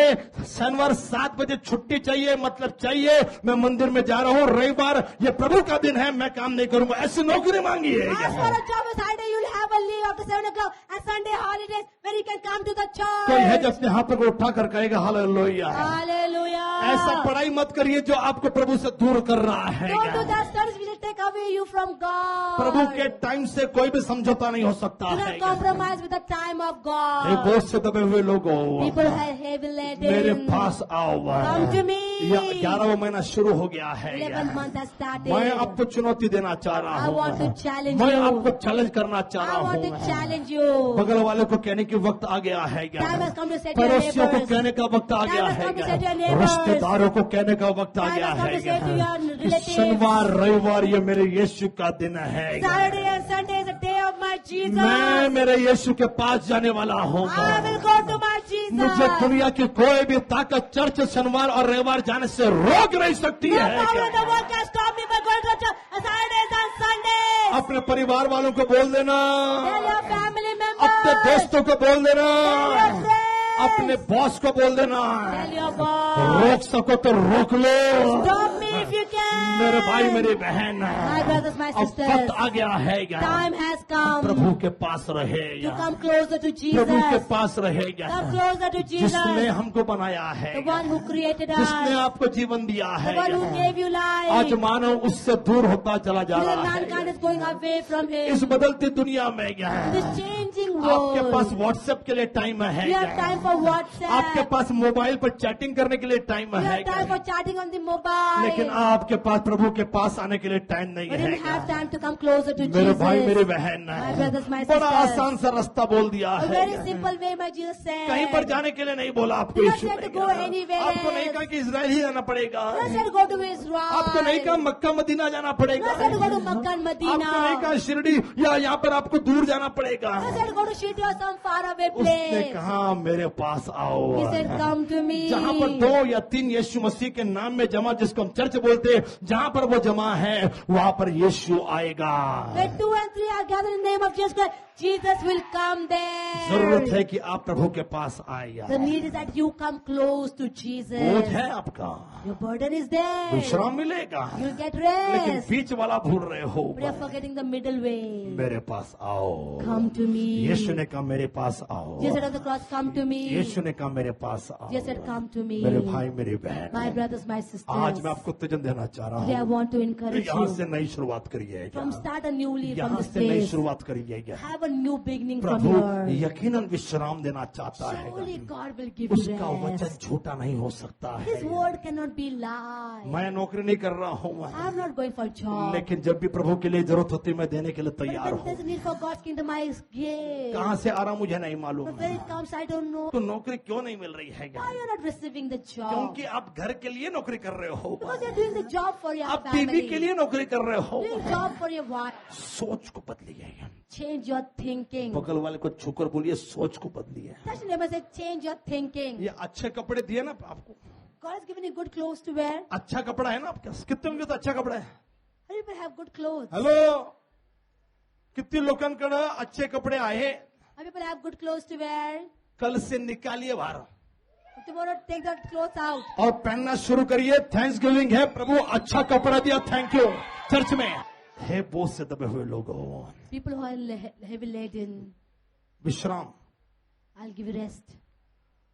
शनिवार 7 बजे छुट्टी चाहिए, मतलब चाहिए, मैं मंदिर में जा रहा हूँ, रविवार ये प्रभु का दिन है, मैं काम नहीं करूंगा, ऐसी नौकरी मांगी है Ask क्या? for a job on Saturday, you'll have a leave after 7 o'clock and Sunday holidays where you can come to the कोई है church. जो अपने हाथों को उठा कर कहेगा हालेलुया। Hallelujah. ऐसा पढ़ाई मत करिए जो आपको प्रभु से दूर कर रहा है Don't do क्या? that studies which will take away you from God. प्रभु के टाइम से कोई भी समझौता नहीं हो सकता Do है not क्या? compromise with the time of ये God. बोझ से दबे हुए लोगों, People are heavy मेरे laden. पास आओ। Come to me. ये 11वां महीना शुरू हो गया है 11th month has started. मैं आपको चुनौती देना चाह रहा I हूँ, want to challenge मैं you. आपको चैलेंज करना चाह I रहा want to हूँ। challenge you. बगल वाले को कहने की वक्त आ गया है क्या? Time has come to say to your पड़ोसियों को neighbors. कहने का वक्त आ Time गया has है come to क्या? say to your neighbors. रिश्तेदारों को कहने का वक्त आ Time गया has come है to say to क्या? your कि relatives. शनिवार रविवार ये मेरे यीशु का दिन है क्या? Saturday and Sunday is a day of my Jesus. मैं मेरे यीशु के पास जाने वाला हूँ। I will go to my मुझे Jesus. दुनिया की कोई भी ताकत चर्च शनिवार और रविवार जाने से रोक नहीं सकती No है power in the क्या? world can stop me by going to church on Saturdays and Sundays. अपने परिवार वालों को बोल देना, Tell your family अपने members. दोस्तों को बोल देना, Tell your friends. अपने बॉस को बोल देना, Tell your boss. रोक सको तो रोक लो। Stop me if you can. मेरे भाई मेरी बहन, My brothers, my अब sisters. वक्त आ गया है क्या? Time has come प्रभु के पास to रहेगा, come closer to प्रभु के Jesus. पास रहेगा, Come closer to Jesus. जिसने हमको बनाया है, The one who created जिसने us. आपको जीवन दिया The है। one who gave you आज life. मानव उससे दूर होता चला जा Today रहा mankind है। is going away from इस him. बदलती दुनिया में क्या है? This changing आपके पास world. व्हाट्सएप के लिए टाइम है You have क्या? time for WhatsApp. आपके पास मोबाइल पर चैटिंग करने के लिए टाइम You है have time क्या? for chatting on the mobile. लेकिन आपके पास प्रभु के पास आने के लिए टाइम नहीं But you है have क्या? time to come closer to मेरे भाई मेरी Jesus. बहन, My brothers, my बड़ा sisters. आसान सा रास्ता बोल दिया A है very क्या? simple way my Jesus said. कहीं पर जाने के लिए नहीं बोला आपको You don't यीशु have ने to go क्या? anywhere आपको नहीं else. कहा कि इजराइल ही जाना पड़ेगा, You don't have to go to Israel. आपको नहीं कहा मक्का मदीना जाना You पड़ेगा, don't have to go to Makkah and Medina. आपको नहीं कहा शिरडी या यहाँ पर आपको दूर जाना पड़ेगा। You don't have to go to Shiti or some faraway उसने place. कहा मेरे पास आओ। He said, come to me. जहाँ पर 2 या 3 यीशु मसीह के नाम में जमा, जिसको हम चर्च बोलते हैं, जहाँ पर वो जमा है वहाँ पर यीशु आएगा। Where 2 and 3 are gathered in the name of Jesus Christ, Jesus will come there. जरूरत है कि आप प्रभु के पास आए। The need is that you come close to Jesus. बोझ है आपका, Your burden is there. विश्राम मिलेगा, You'll get लेकिन rest. बीच वाला भूल रहे हो। But you're forgetting the middle way. मेरे पास आओ। Come to me. यीशु ने कहा मेरे पास आओ। Jesus said on the cross, come to me. यीशु ने कहा मेरे पास आओ। Jesus said, come to me. मेरे भाई मेरी बहन, My brothers, my आज sisters. मैं आपको उत्तेजन देना चाह रहा Today I हूँ। want to encourage यहाँ से you. नई शुरुआत करिए, From start a new leaf from यहाँ this से नई place. शुरुआत करिए। Have a new beginning from Prabhu here. यकीनन विश्राम देना चाहता है। Surely God will give you उसका वचन rest. झूठा नहीं हो सकता है। His word cannot be lie. मैं नौकरी नहीं कर रहा हूँ, I'm not going for job. लेकिन जब भी प्रभु के लिए जरूरत होती है मैं देने के लिए But तैयार when हूँ। there's a need for God's kingdom, I give. कहाँ से आ रहा मुझे नहीं मालूम, But where it comes, I don't know. तो नौकरी क्यों नहीं मिल रही है? Why you're not receiving the job? क्योंकि आप घर के लिए नौकरी कर रहे हो, Because you're doing the job for your आप टीवी के family. लिए नौकरी कर रहे हो। Doing job for your wife. सोच को बदलिए। Change your thinking. बगल वाले को छूकर बोलिए सोच को बदलिए। Touch your neighbor and say, change your thinking. ये अच्छे कपड़े दिए ना आपको, God has given you good clothes to wear. अच्छा कपड़ा है ना आपके पास? कितने लोगों के तो अच्छा कपड़ा है? How do people have good clothes? Hello, कितने लोकांकडे अच्छे कपडे आहे? How do people have good clothes to wear? कल से निकालिए बाहर Tomorrow take that clothes out. और पहनना शुरू करिए। थैंक्स गिविंग है, प्रभु अच्छा कपड़ा दिया, थैंक यू। चर्च में हे बोझ से दबे हुए लोगों, People who are heavy laden, विश्राम, I'll give you rest.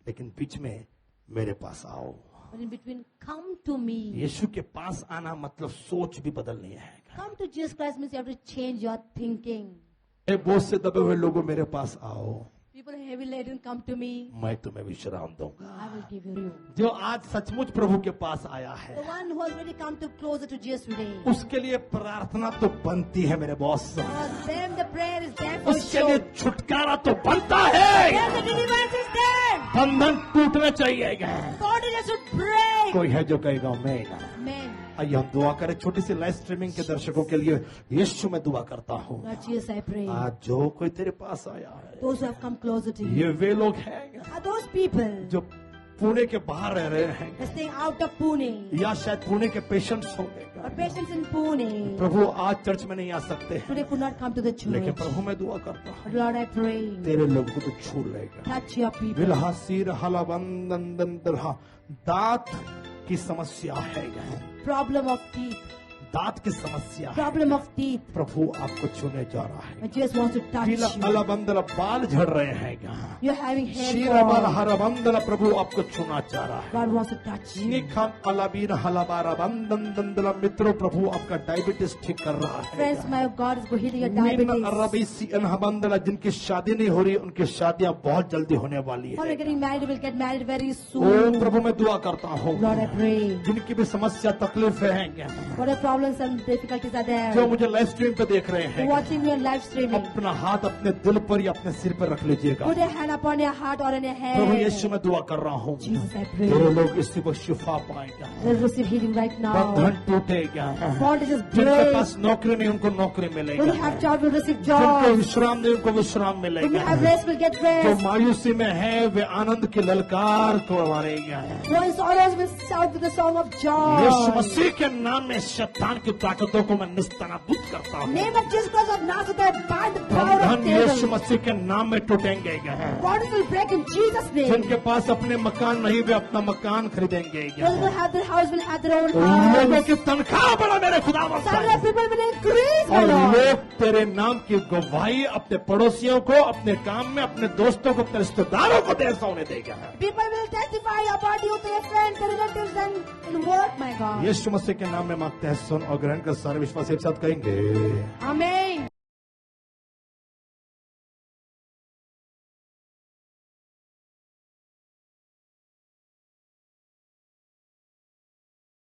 लेकिन बीच में मेरे पास आओ। But in between, come to me. यीशु के पास आना मतलब सोच भी बदलनी है। Come to Jesus Christ means you have to change your thinking. हे बोझ से दबे हुए लोगों मेरे पास आओ, People who are heavy laden, come to me. मैं तुम्हें विश्राम दूंगा। I will give you. जो आज सचमुच प्रभु के पास आया है, The one who has really come to closer to Jesus today. उसके लिए प्रार्थना तो बनती है मेरे boss, For them, the prayer is there for उसके sure. लिए छुटकारा तो बनता है। Yes, the deliverance is there. बंधन टूटना चाहिए। Bondages should break. कोई है जो कहेगा मैं। Amen. आइए हम दुआ करें छोटी सी लाइव स्ट्रीमिंग के दर्शकों के लिए। यीशु मैं दुआ करता हूँ, Lord Jesus, I pray. आज जो कोई तेरे पास आया है, Those who have come closer to you ये वे लोग हैं are those people जो पुणे के बाहर रह रहे हैं They're staying out of Pune. या शायद पुणे के पेशेंट्स होंगे। Or patients in Pune. प्रभु आज चर्च में नहीं आ सकते हैं, Today could not come to the लेकिन church. प्रभु मैं दुआ करता हूँ But Lord, I pray. तेरे लोगों को तो छू लेगा। Touch your people. विलहासीर हलाबंदन दांत की समस्या है, Problem of teeth. दांत की समस्या है। Problem of teeth. प्रभु आपको छूने जा रहा है। But Jesus wants to touch पीला you. अलबंदल बाल झड़ रहे हैं यहाँ, You're having hair शीराबाल fall. हरबंदल प्रभु आपको छूना चाह रहा है। God wants to touch you. निखम अलबीर हलाबारा बंदन दंदला मित्रों प्रभु आपका डायबिटीज ठीक कर रहा है। Friends, my God is healing your mean diabetes. अरबी सी अनहबंदला जिनकी शादी नहीं हो रही उनकी शादियां बहुत जल्दी होने वाली All है। are getting married will get married very O soon. प्रभु मैं दुआ करता हूँ Lord, I pray. जिनकी भी समस्या तकलीफें हैं, Whatever problems and difficulties are जो there, मुझे लाइव स्ट्रीम पे देख रहे you're हैं, watching me on live streaming. अपना हाथ अपने दिल पर या अपने सिर पर रख लीजिएगा। Put a hand upon your heart or on your Prabhu head. यीशु मैं दुआ कर रहा हूँ Jesus, I pray. तेरे लोग इसी को शिफा पाएगा, They'll receive healing right now. बंधन टूटेगा। Bondages जिनके break. पास नौकरी नहीं उनको नौकरी When मिलेगा, you have job, will receive जिनको job. विश्राम नहीं उनको विश्राम When you मिलेगा, have rest, will get जो rest. मायूसी में है वे आनंद की ललकार को मारेगा। Those in sorrows will shout with the song of Yeshu joy. मसीह के नाम में शैतान की ताकतों को मैं निस्तनाबूद करता हूँ। Name of Jesus Christ of Nazareth, I bind the power of बंधन यीशु devil. मसीह के नाम में टूटेंगे। Borders will break in Jesus' name. जिनके पास अपने मकान नहीं वे अपना मकान खरीदेंगे। Those who have their house will have their own लोगों house. की तनख्वाह बढ़ा मेरे खुदा Some people will increase, my और Lord. लोग तेरे नाम की गवाही अपने पड़ोसियों को, अपने काम में, अपने दोस्तों को, अपने रिश्तेदारों को दे सोने देगा। People will testify about you to their friends, their relatives, and in work, my God. यीशु मसीह के नाम में मांगते हैं, सुन और ग्रहण कर। सारे विश्वास एक साथ कहेंगे। Amen.